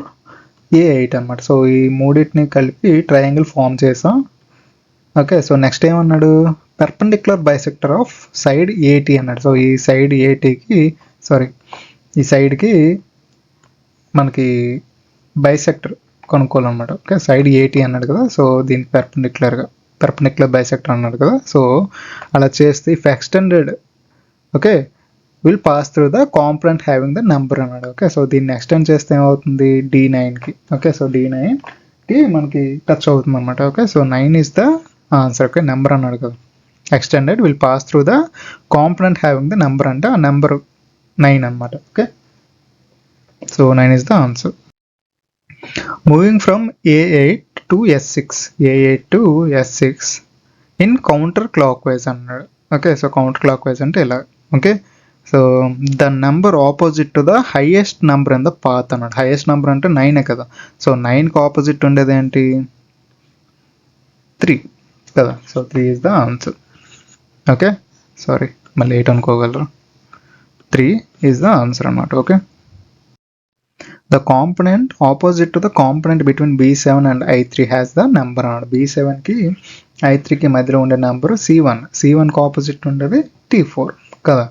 [SPEAKER 1] A8 అనమాట. So ఈ మూడింటిని కలిపి ట్రయాంగిల్ ఫామ్ చేసాం. ఓకే, సో నెక్స్ట్ ఏమన్నాడు, perpendicular bisector of side AT అన్నాడు. సో ఈ సైడ్ ATకి ఈ సైడ్కి మనకి బైసెక్టర్ కనుక్కోవాలన్నమాట. ఓకే, సైడ్ AT అన్నాడు కదా, సో దీనికి పెర్పెండిక్యులర్ బైసెక్టర్ అన్నాడు కదా. సో అలా చేస్తే if extended okay will pass through the component having the number అన్నాడు. ఓకే, సో దీన్ని ఎక్స్టెండ్ చేస్తే ఏమవుతుంది, D9కి. ఓకే, సో D9కి మనకి టచ్ అవుతుంది అనమాట. Okay, so 9 is the answer. Okay, number అన్నాడు కదా, extended will pass through the component having the number అంటే ఆ నెంబర్ 9 అనమాట. Okay, so 9 is the answer. Moving from A8 to S6 in counter clock wise అన్నాడు. Okay, so counter clockwise అంటే ఇలా. Okay, so the number opposite to the highest number in the path అన్నాడు. Highest number అంటే 9 కదా. So 9కి opposite ఉండేది ఏంటి, 3 కదా. So 3 is the answer. Okay, మళ్ళీ 8 అనుకోగలరు, 3 ఈజ్ ద ఆన్సర్ అన్నమాట. Okay, the component opposite to the component between B7 and I3 has the number అన్నాడు. B7కి I3కి మధ్యలో ఉండే నెంబర్ C1కి ఆపోజిట్ ఉండేది T4 కదా.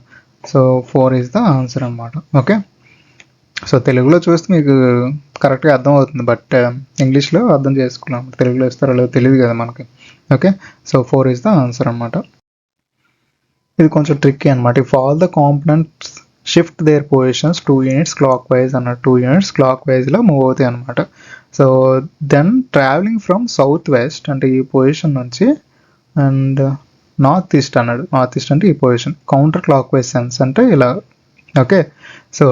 [SPEAKER 1] సో 4 ఈజ్ ద ఆన్సర్ అన్నమాట. ఓకే, సో తెలుగులో చూస్తే మీకు కరెక్ట్గా అర్థం అవుతుంది, బట్ ఇంగ్లీష్లో అర్థం చేసుకున్నాం. తెలుగులో ఇస్తారో లేదో తెలియదు కదా మనకి. Okay, so 4 is the answer అన్నమాట. ఇది కొంచెం ట్రిక్కీ అనమాట. If all the components shift their positions 2 units clockwise అన్నట్టు 2 units క్లాక్ వైజ్లో మూవ్ అవుతాయి అనమాట. So then travelling from south west అంటే ఈ పొజిషన్ నుంచి అండ్ నార్త్ ఈస్ట్ అన్నాడు. నార్త్ ఈస్ట్ అంటే ఈ position, counter clockwise sense అంటే ఇలా. Okay, so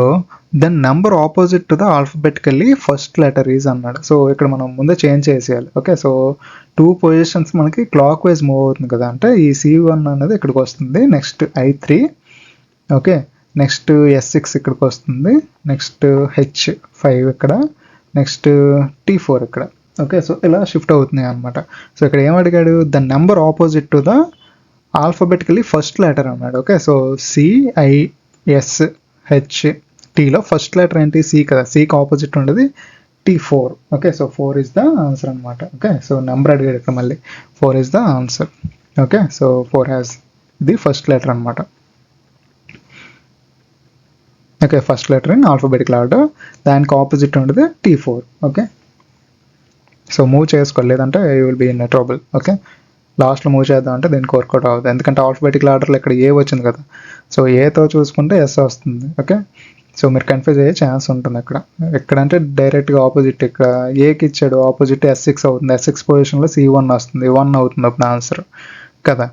[SPEAKER 1] then number opposite to the alphabetically first letter is అన్నాడు. సో ఇక్కడ మనం ముందే చేంజ్ చేసేయాలి. ఓకే, సో 2 పొజిషన్స్ మనకి క్లాక్ వైజ్ మూవ్ అవుతుంది కదా, అంటే ఈ C1 అనేది ఇక్కడికి వస్తుంది, next I3. Okay, next S6 ఇక్కడికి వస్తుంది, నెక్స్ట్ H5 ఇక్కడ, నెక్స్ట్ T4 ఇక్కడ. ఓకే, సో ఇలా షిఫ్ట్ అవుతున్నాయి అనమాట. సో ఇక్కడ ఏం అడిగాడు, the number opposite to the alphabetically first letter అన్నాడు. ఓకే, సో CISHTలో ఫస్ట్ లెటర్ ఏంటి, C కదా. Cకి ఆపోజిట్ ఉండేది T4. Okay, so 4 is the answer అనమాట. ఓకే, సో నెంబర్ అడిగాడు ఇక్కడ మళ్ళీ, 4 is the answer. Okay, so 4 has ఇది ఫస్ట్ లెటర్ అనమాట. Okay, first letter in alphabetical order, దానికి ఆపోజిట్ ఉండేది T4. ఓకే, సో మూవ్ చేసుకోలేదంటే you will be in trouble. Okay, లాస్ట్లో మూవ్ చేద్దాం అంటే దీనికి వర్కౌట్ అవ్వదు, ఎందుకంటే ఆల్ఫబెటికల్ ఆర్డర్లో ఇక్కడ ఏ వచ్చింది కదా. సో ఏతో చూసుకుంటే S వస్తుంది. ఓకే, సో మీరు కన్ఫ్యూజ్ అయ్యే ఛాన్స్ ఉంటుంది ఎక్కడంటే డైరెక్ట్గా ఆపోజిట్ ఇక్కడ ఏకి ఇచ్చాడు, ఆపోజిట్ S6 అవుతుంది. S6 పొజిషన్లో C1 వస్తుంది, 1 అవుతుంది అప్పుడు ఆన్సర్ కదా.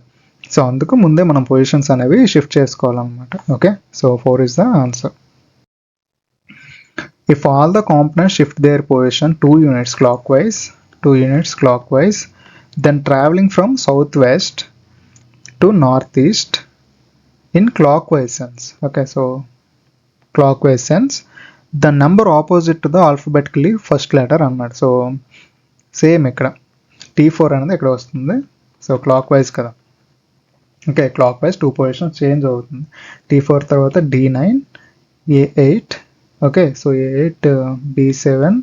[SPEAKER 1] సో అందుకు ముందే మనం పొజిషన్స్ అనేవి షిఫ్ట్ చేసుకోవాలన్నమాట. Okay, so 4 is the answer. If all the components shift their position 2 units clockwise, then traveling from southwest to northeast in clockwise sense. Okay, so clockwise sense, the number opposite to the alphabetically first letter అన్నాడు. So same ఇక్కడ T4 అనేది ఇక్కడ వస్తుంది. So clockwise కదా. Okay, clockwise 2 positions change అవుతుంది. T4 తర్వాత D9 A8. Okay, so A8 B7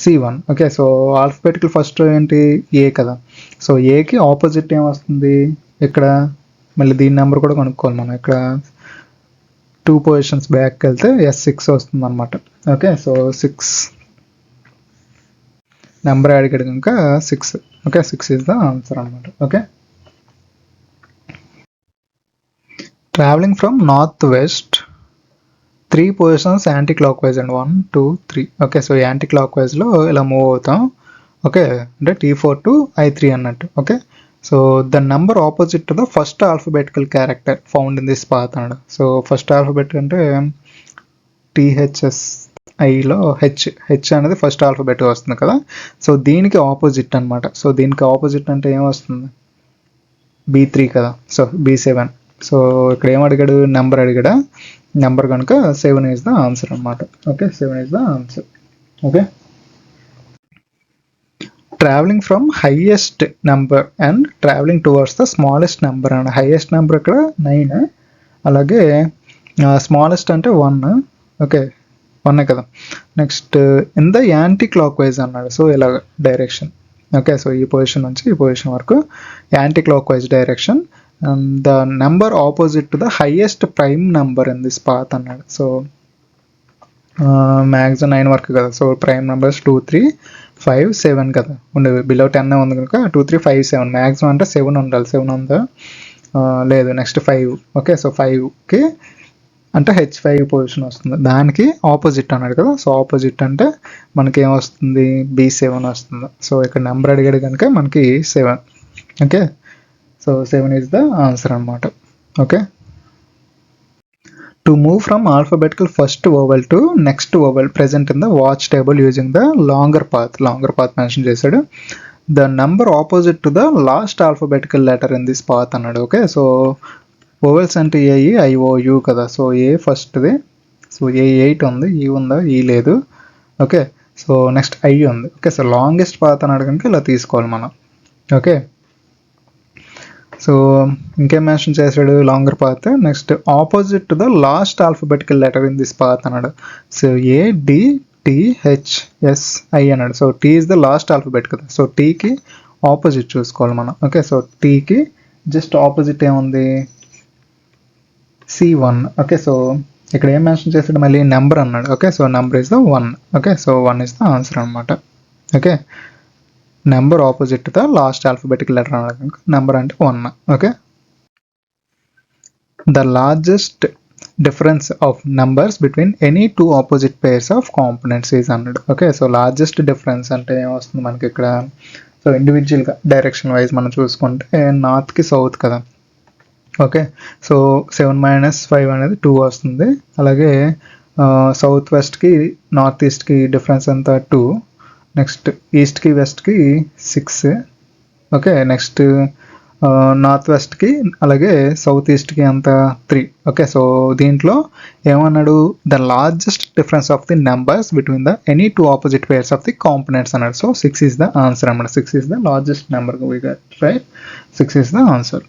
[SPEAKER 1] C1. Okay, so alphabetical first ఏంటి ఏ కదా. సో ఏకి ఆపోజిట్ ఏం వస్తుంది ఇక్కడ, మళ్ళీ దీని నెంబర్ కూడా కనుక్కోవాలి మనం. ఇక్కడ 2 పొజిషన్స్ బ్యాక్కి వెళ్తే S6 వస్తుంది అనమాట. ఓకే, సో 6 నెంబర్ అడిగాడు కనుక 6. ఓకే, 6 ఈజ్ ద ఆన్సర్ అనమాట. Okay, travelling from north west 3 positions anti clock wise and 1 2 3. Okay, so anti క్లాక్ వైజ్లో ఇలా మూవ్ అవుతాం. ఓకే, అంటే T4 to I3 అన్నట్టు. Okay, so the number opposite to the first alphabetical character found in this path అన్నాడు. So first alphabet అంటే THSIలో H అనేది ఫస్ట్ ఆల్ఫబెట్ వస్తుంది కదా. సో దీనికి ఆపోజిట్ అనమాట. సో దీనికి ఆపోజిట్ అంటే ఏమొస్తుంది? B3 కదా. So B7. సో ఇక్కడ ఏం అడిగాడు? నెంబర్ అడిగాడా? నెంబర్ కనుక 7 ఈజ్ ద ఆన్సర్ అనమాట. Okay, 7 is the answer. Okay, travelling from highest number and travelling towards the smallest number and highest number ఇక్కడ 9, అలాగే స్మాలెస్ట్ అంటే 1. ఓకే, 1 కదా. Next in the anti clock wise అన్నాడు. So ఇలాగ direction. Okay, so ఈ position నుంచి ఈ position వరకు anti clock wise direction. The number opposite to the highest prime number in this path అన్నాడు. సో మ్యాక్సిమం 9 వరకు కదా. సో ప్రైమ్ నెంబర్స్ 2 3 5 7 కదా ఉండేవి. బిలో 10 ఉంది కనుక 2 3 5 7. మ్యాక్సిమం అంటే 7 ఉండాలి. 7 ఉందా? లేదు. నెక్స్ట్ 5. ఓకే, సో 5కి అంటే H5 పొజిషన్ వస్తుంది. దానికి ఆపోజిట్ అన్నాడు కదా. సో ఆపోజిట్ అంటే మనకి ఏమొస్తుంది? B7 వస్తుంది. సో ఇక్కడ నెంబర్ అడిగాడు కనుక మనకి 7. Okay, so 7 is the answer అనమాట. Okay, to move from alphabetical first vowel to next vowel present in the watch table using the longer path mention చేశాడు. The number opposite to the last alphabetical letter in this path అన్నాడు. Okay, so vowels అంటే A E IOU కదా. So A ఫస్ట్ది. So A8 ఉంది. E ఉందా? E లేదు. Okay, so next I ఉంది. Okay, so longest path అన్నాడు కనుక ఇలా తీసుకోవాలి మనం. ఓకే, సో ఇంకేం మెన్షన్ చేశాడు? Longer path. Next opposite to the last alphabetical letter in this path అన్నాడు. సో ADTHSI అన్నాడు. So T is the last alphabet కదా. సో Tకి ఆపోజిట్ చూసుకోవాలి మనం. ఓకే, సో Tకి జస్ట్ ఆపోజిట్ ఏముంది? C1. ఓకే, సో ఇక్కడ ఏం మెన్షన్ చేశాడు? మళ్ళీ నెంబర్ అన్నాడు. Okay, so number is the 1. Okay, so 1 is the answer అనమాట. Okay, number opposite the last alphabetical letter అన్నాడు కనుక నెంబర్ అంటే 1. Okay, the largest difference of numbers between any 2 opposite pairs of components is అన్నాడు. Okay, so largest difference అంటే ఏమొస్తుంది మనకి ఇక్కడ? So ఇండివిజువల్గా డైరెక్షన్ వైజ్ మనం చూసుకుంటే నార్త్కి సౌత్ కదా. ఓకే, సో 7 - 5 అనేది 2 వస్తుంది. అలాగే సౌత్ వెస్ట్కి నార్త్ ఈస్ట్కి డిఫరెన్స్ ఎంత? 2. నెక్స్ట్ ఈస్ట్కి వెస్ట్కి 6. ఓకే, నెక్స్ట్ నార్త్ వెస్ట్కి అలాగే సౌత్ ఈస్ట్కి అంత 3. ఓకే, సో దీంట్లో ఏమన్నాడు? The largest difference of the numbers between the any 2 opposite pairs of the components అన్నాడు. సో 6 ఈస్ ద ఆన్సర్ అన్నమాట. 6 is the largest number. We got right. 6 is the answer.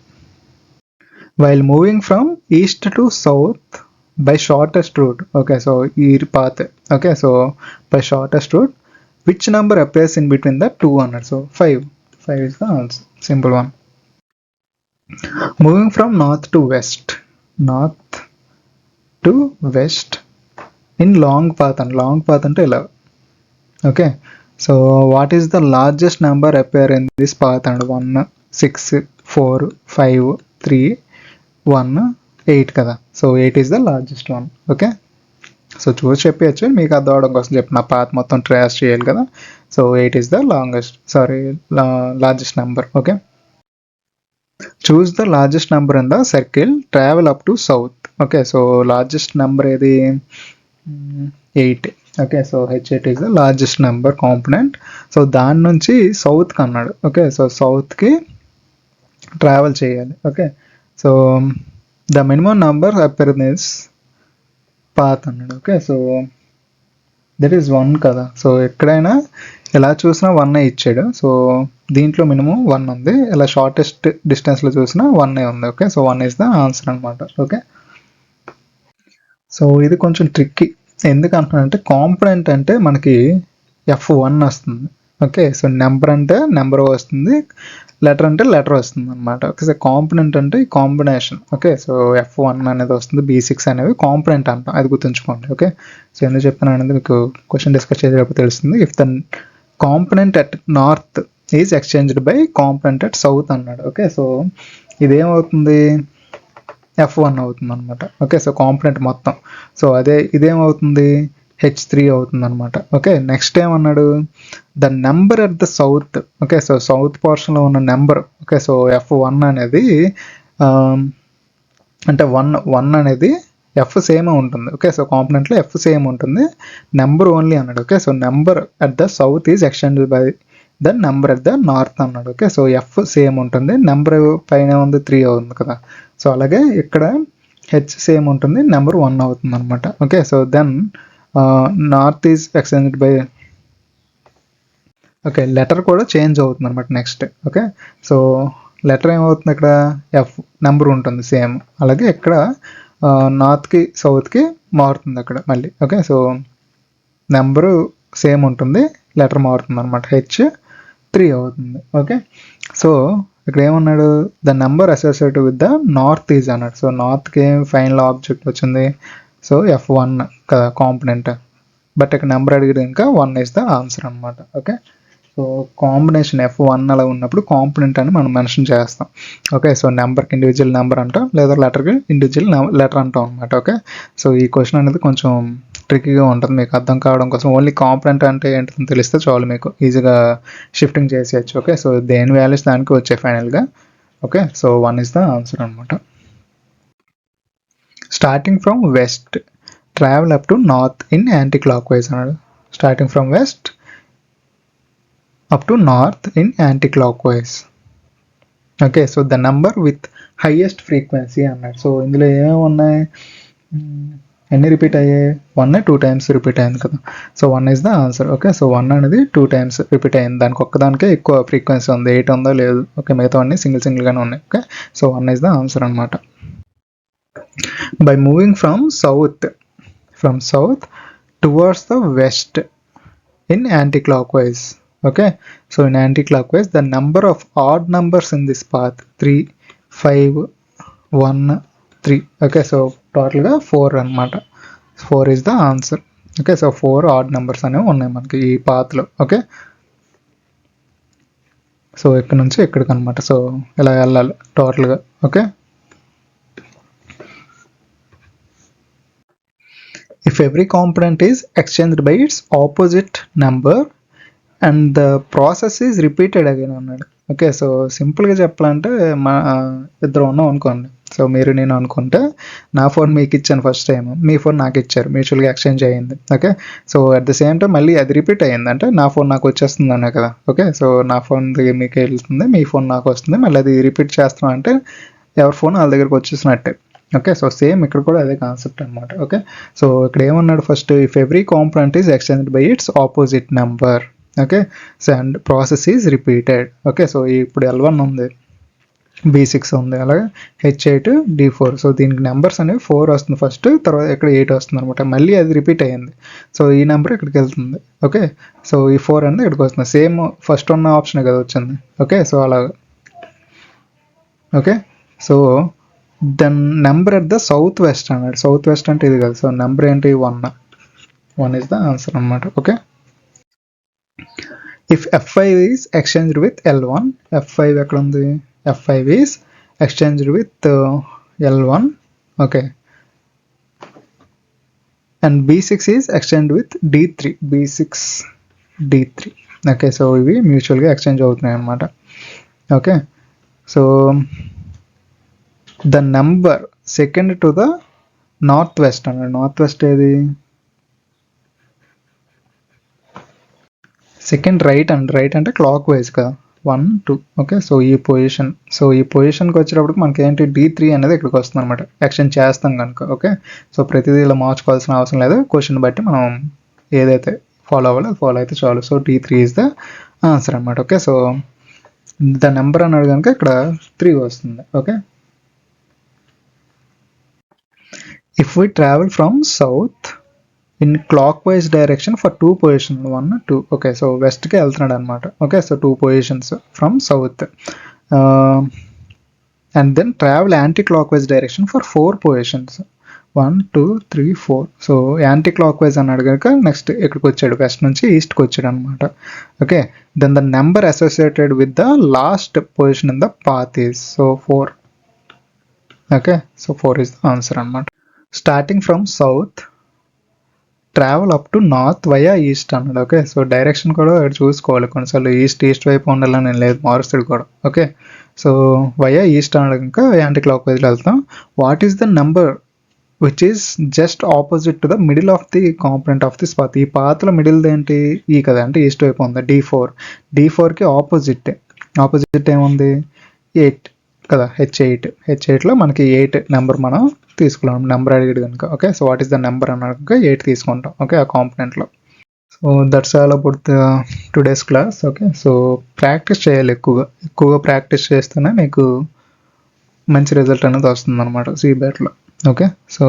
[SPEAKER 1] While moving from east to south by shortest route. Okay, so ఈ path. Okay, so by shortest route, which number appears in between the 2 అన్నాడు. So 5 is the answer. Simple one. Moving from north to west in long path and long path అంటే ఇలా. Okay, so what is the largest number appear in this path? and 1 6 4 5 3 1 8 కదా. So 8 is the largest one. Okay, so చూసి చెప్పచ్చు మీకు అర్థం అవడం కోసం చెప్పిన పాత్ మొత్తం ట్రేస్ చేయాలి కదా. So 8 is the largest number. Okay, choose the largest number in the circle, travel up to south. Okay, so largest number ఏది? 8. Okay, so H8 is the largest number component. So దాని నుంచి సౌత్కి అన్నాడు. Okay, so సౌత్కి travel చేయాలి. Okay, so the minimum number appear this path అన్నాడు. Okay, so that is 1 కదా. So ఎక్కడైనా ఎలా చూసినా 1 ఇచ్చాడు. సో దీంట్లో మినిమం 1 ఉంది. ఇలా షార్టెస్ట్ డిస్టెన్స్లో చూసినా 1 ఉంది. Okay, so 1 is the answer అనమాట. ఓకే, సో ఇది కొంచెం ట్రిక్కీ. ఎందుకు అంటున్నానంటే కాంపోనెంట్ అంటే మనకి F1 వస్తుంది. ఓకే, సో నెంబర్ అంటే నెంబర్ వస్తుంది, లెటర్ అంటే లెటర్ వస్తుంది అనమాట. ఓకే, సో కాంపోనెంట్ అంటే కాంబినేషన్. ఓకే, సో F1 అనేది వస్తుంది, B6 అనేవి కాంపోనెంట్ అంటాం. అది గుర్తుంచుకోండి. ఓకే, సో ఎందుకు చెప్తాను అనేది మీకు క్వశ్చన్ డిస్కస్ చేసేటప్పుడు తెలుస్తుంది. If the component at north is exchanged by component at south అన్నాడు. ఓకే, సో ఇదేమవుతుంది? F1 అవుతుంది అనమాట. ఓకే, సో కాంపోనెంట్ మొత్తం. సో అదే ఇదేమవుతుంది, H3 అవుతుంది అనమాట. ఓకే, నెక్స్ట్ ఏమన్నాడు, the number at the south. Okay, so south పోర్షన్లో ఉన్న నెంబర్. ఓకే, సో F1 అనేది అంటే వన్ అనేది ఎఫ్ సేమ్ ఉంటుంది. ఓకే, సో కాంపోనెంట్లో ఎఫ్ సేమ్ ఉంటుంది, నెంబర్ ఓన్లీ అన్నాడు. Okay, so number at the south is extended by the number at the north అన్నాడు. ఓకే, సో ఎఫ్ సేమ్ ఉంటుంది, number పైన ఉంది 3 అవుతుంది కదా. సో అలాగే ఇక్కడ హెచ్ సేమ్ ఉంటుంది, నెంబర్ 1 అవుతుంది అనమాట. Okay, so then north is extended by, okay, letter కూడా చేంజ్ అవుతుంది అనమాట నెక్స్ట్. ఓకే, సో లెటర్ ఏమవుతుంది, ఇక్కడ ఎఫ్ నెంబర్ ఉంటుంది సేమ్, అలాగే ఇక్కడ నార్త్కి సౌత్కి మారుతుంది అక్కడ మళ్ళీ. ఓకే, సో నెంబరు సేమ్ ఉంటుంది, లెటర్ మారుతుంది అనమాట, H3 అవుతుంది. ఓకే, సో ఇక్కడ ఏమన్నాడు, the number associated with the north is అన్నాడు. సో నార్త్కి ఏం ఫైనల్ ఆబ్జెక్ట్ వచ్చింది, సో F1 కదా కాంపోనెంట్, బట్ ఇక్కడ నెంబర్ అడిగితే ఇంకా 1 ఇస్ ద ఆన్సర్ అనమాట. ఓకే, సో కాంబినేషన్ F1 అలా ఉన్నప్పుడు కాంపోనెంట్ అని మనం మెన్షన్ చేస్తాం. ఓకే, సో నెంబర్కి ఇండివిజువల్ నెంబర్ అంటాం, లేదా లెటర్కి ఇండివిజువల్ లెటర్ అంటాం అనమాట. ఓకే, సో ఈ క్వశ్చన్ అనేది కొంచెం ట్రిక్కీగా ఉంటుంది, మీకు అర్థం కావడం కోసం ఓన్లీ కాంపోనెంట్ అంటే ఏంటని తెలిస్తే చాలు, మీకు ఈజీగా షిఫ్టింగ్ చేసేయచ్చు. ఓకే, సో దేని వాల్యూస్ దానికి వచ్చాయి ఫైనల్గా. Okay, so 1 is the answer అనమాట. Starting from west travel up to north in anti clock wise అన్నాడు. Starting from west up to north in anti-clockwise. Okay, so the number with highest frequency అన్నాడు. So ఇందులో ఏమేమి ఉన్నాయి, ఎన్ని repeat అయ్యాయి, 1 2 times repeat అయింది కదా. So 1 is the answer. Okay, so 1 అనేది 2 times రిపీట్ అయింది, దానికి ఒక్కదానికే ఎక్కువ ఫ్రీక్వెన్సీ ఉంది, 8 ఉందో లేదు. ఓకే, మిగతా అన్ని సింగిల్గానే ఉన్నాయి. Okay, so 1 is the answer అనమాట. By moving from south towards the west in anticlockwise. Okay, so in anti-clockwise the number of odd numbers in this path 3 5 1 3. Okay, so total గా 4 అన్నమాట. 4 is the answer. Okay, so 4 odd numbers అనేవి ఉన్నాయి మనకి ఈ path లో. Okay, so ఇక్కడ నుంచి ఎక్కడికి అనమాట, సో ఇలా వెళ్ళాలి టోటల్గా. Okay, if every component is exchanged by its opposite number and the process is repeated again అన్నాడు. ఓకే, సో సింపుల్గా చెప్పాలంటే ఇద్దరు ఉన్నాం అనుకోండి, సో మీరు నేను అనుకుంటే నా ఫోన్ మీకు ఇచ్చాను ఫస్ట్ టైం, మీ ఫోన్ నాకు ఇచ్చారు, మ్యూచువల్గా ఎక్స్చేంజ్ అయ్యింది. Okay, so at the same time మళ్ళీ అది రిపీట్ అయ్యింది అంటే నా ఫోన్ నాకు వచ్చేస్తుంది అనే కదా. ఓకే, సో నా ఫోన్ దగ్గర మీకు వెళ్తుంది, మీ ఫోన్ నాకు వస్తుంది, మళ్ళీ అది రిపీట్ చేస్తున్నాం అంటే ఎవరి ఫోన్ వాళ్ళ దగ్గరకు వచ్చేసినట్టే. ఓకే, సో సేమ్ ఇక్కడ కూడా అదే కాన్సెప్ట్ అనమాట. ఓకే, సో ఇక్కడ ఏమన్నాడు first, if every component is exchanged by it's opposite number. Okay, so and process is repeated. Okay, so ఇప్పుడు L1 ఉంది, B6 ఉంది, అలాగే H8 D4. సో దీనికి నెంబర్స్ అనేవి 4 వస్తుంది ఫస్ట్, తర్వాత ఇక్కడ 8 వస్తుంది అనమాట, మళ్ళీ అది రిపీట్ అయ్యింది. సో ఈ నెంబర్ ఇక్కడికి వెళ్తుంది. ఓకే, సో ఈ 4 అనేది ఇక్కడికి వస్తుంది, సేమ్ ఫస్ట్ ఉన్న ఆప్షనే కదా వచ్చింది. ఓకే, సో అలాగా. Okay, so then number at the south west అన్నాడు. సౌత్ వెస్ట్ అంటే ఇది కదా, సో నెంబర్ ఏంటి, 1 ఇస్ ద ఆన్సర్ అనమాట. Okay, if F5 is exchanged with L1, F5 ఎక్కడ ఉంది, F5 is exchanged with L1. okay, and B6 is exchanged with D3, B6 D3. okay, so ఇవి మ్యూచువల్గా exchange అవుతున్నాయి అన్నమాట. Okay, so the number second to the north west అన్నాడు. North west ఏది, second right and right అంటే clockwise కదా, 1 2. Okay, so ఈ పొజిషన్కి వచ్చేటప్పుడు మనకి ఏంటి, D3 అనేది ఇక్కడికి వస్తుంది అనమాట, ఎక్స్చేంజ్ చేస్తాం కనుక. ఓకే, సో ప్రతిదీ ఇలా మార్చుకోవాల్సిన అవసరం లేదు, క్వశ్చన్ బట్టి మనం ఏదైతే ఫాలో అవ్వాలో అది ఫాలో అయితే చాలు. So D3 is the answer అనమాట. ఓకే, సో ద నెంబర్ అన్నాడు కనుక ఇక్కడ 3 వస్తుంది. Okay, if we travel from south in clock wise direction for 2 position 1 2. Okay, so వెస్ట్కి వెళ్తున్నాడు అనమాట. Okay, so 2 positions from south, and then travel anti clock wise direction for 4 positions 1 2 3 4. So anti clock wise అన్నాడు కనుక next ఇక్కడికి వచ్చాడు, west నుంచి ఈస్ట్కి వచ్చాడు అనమాట. Okay, then the number associated with the last position in the path is, so 4. Okay, so 4 is the answer అనమాట. Starting from south travel up to north via east అన్నాడు. ఓకే, సో డైరెక్షన్ కూడా చూసుకోవాలి, కొన్నిసార్లు east వైపు ఉండాలని ఏం లేదు, మారుస్తాడు కూడా. ఓకే, సో వయా ఈస్ట్ అన్నాడు, ఇంకా యాంటీ క్లాక్ వైజ్లో వెళ్తాం. What is the number which is just opposite to the middle of the component of this path? ఈ పాత్లో మిడిల్ ఏంటి? ఈ కదా, అంటే ఈస్ట్ వైపు ఉంది. D4కి ఆపోజిట్ ఏముంది? 8 కదా, H8లో మనకి 8 నెంబర్ మనం తీసుకున్నాం, నెంబర్ అడిగాడు కనుక. Okay, so what is the number అన్నాక 8 తీసుకుంటాం. ఓకే, ఆ కాంపనెంట్లో. So that's all about the today's class. Okay, so practice చేయాలి, ఎక్కువగా ప్రాక్టీస్ చేస్తేనే మీకు మంచి రిజల్ట్ అనేది వస్తుంది అనమాట సిబ్యాట్లో. ఓకే, సో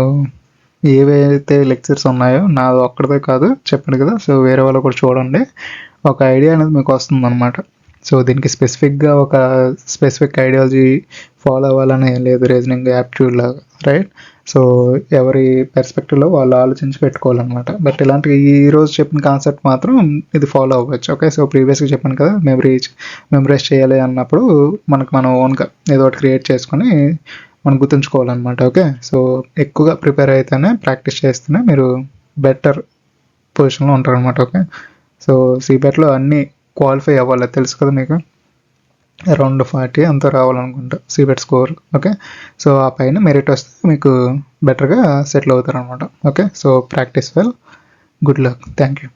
[SPEAKER 1] ఏవైతే లెక్చర్స్ ఉన్నాయో నాది ఒక్కడిదే కాదు చెప్పాను కదా, సో వేరే వాళ్ళు కూడా చూడండి, ఒక ఐడియా అనేది మీకు వస్తుంది అనమాట. సో దీనికి స్పెసిఫిక్గా ఒక స్పెసిఫిక్ ఐడియాలజీ ఫాలో అవ్వాలని ఏం లేదు, రీజనింగ్ యాప్ట్యూడ్ లాగా, రైట్? సో ఎవరి పెర్స్పెక్టివ్లో వాళ్ళు ఆలోచించి పెట్టుకోవాలన్నమాట. బట్ ఇలాంటి ఈరోజు చెప్పిన కాన్సెప్ట్ మాత్రం ఇది ఫాలో అవ్వచ్చు. ఓకే, సో ప్రీవియస్గా చెప్పాను కదా, మెమరైజ్ చేయాలి అన్నప్పుడు మనం ఓన్గా ఏదో ఒకటి క్రియేట్ చేసుకొని మనం గుర్తుంచుకోవాలన్నమాట. ఓకే, సో ఎక్కువగా ప్రిపేర్ అయితేనే, ప్రాక్టీస్ చేస్తేనే మీరు బెటర్ పొజిషన్లో ఉంటారనమాట. ఓకే, సో సిబెట్లో అన్నీ క్వాలిఫై అవ్వాలి, తెలుసు కదా మీకు, అరౌండ్ 40 అంతా రావాలనుకుంటా సిబెట్ స్కోర్. ఓకే, సో ఆ పైన మెరిట్ వస్తే మీకు బెటర్గా సెటిల్ అవుతారనమాట. Okay, so practice well, good luck, thank you.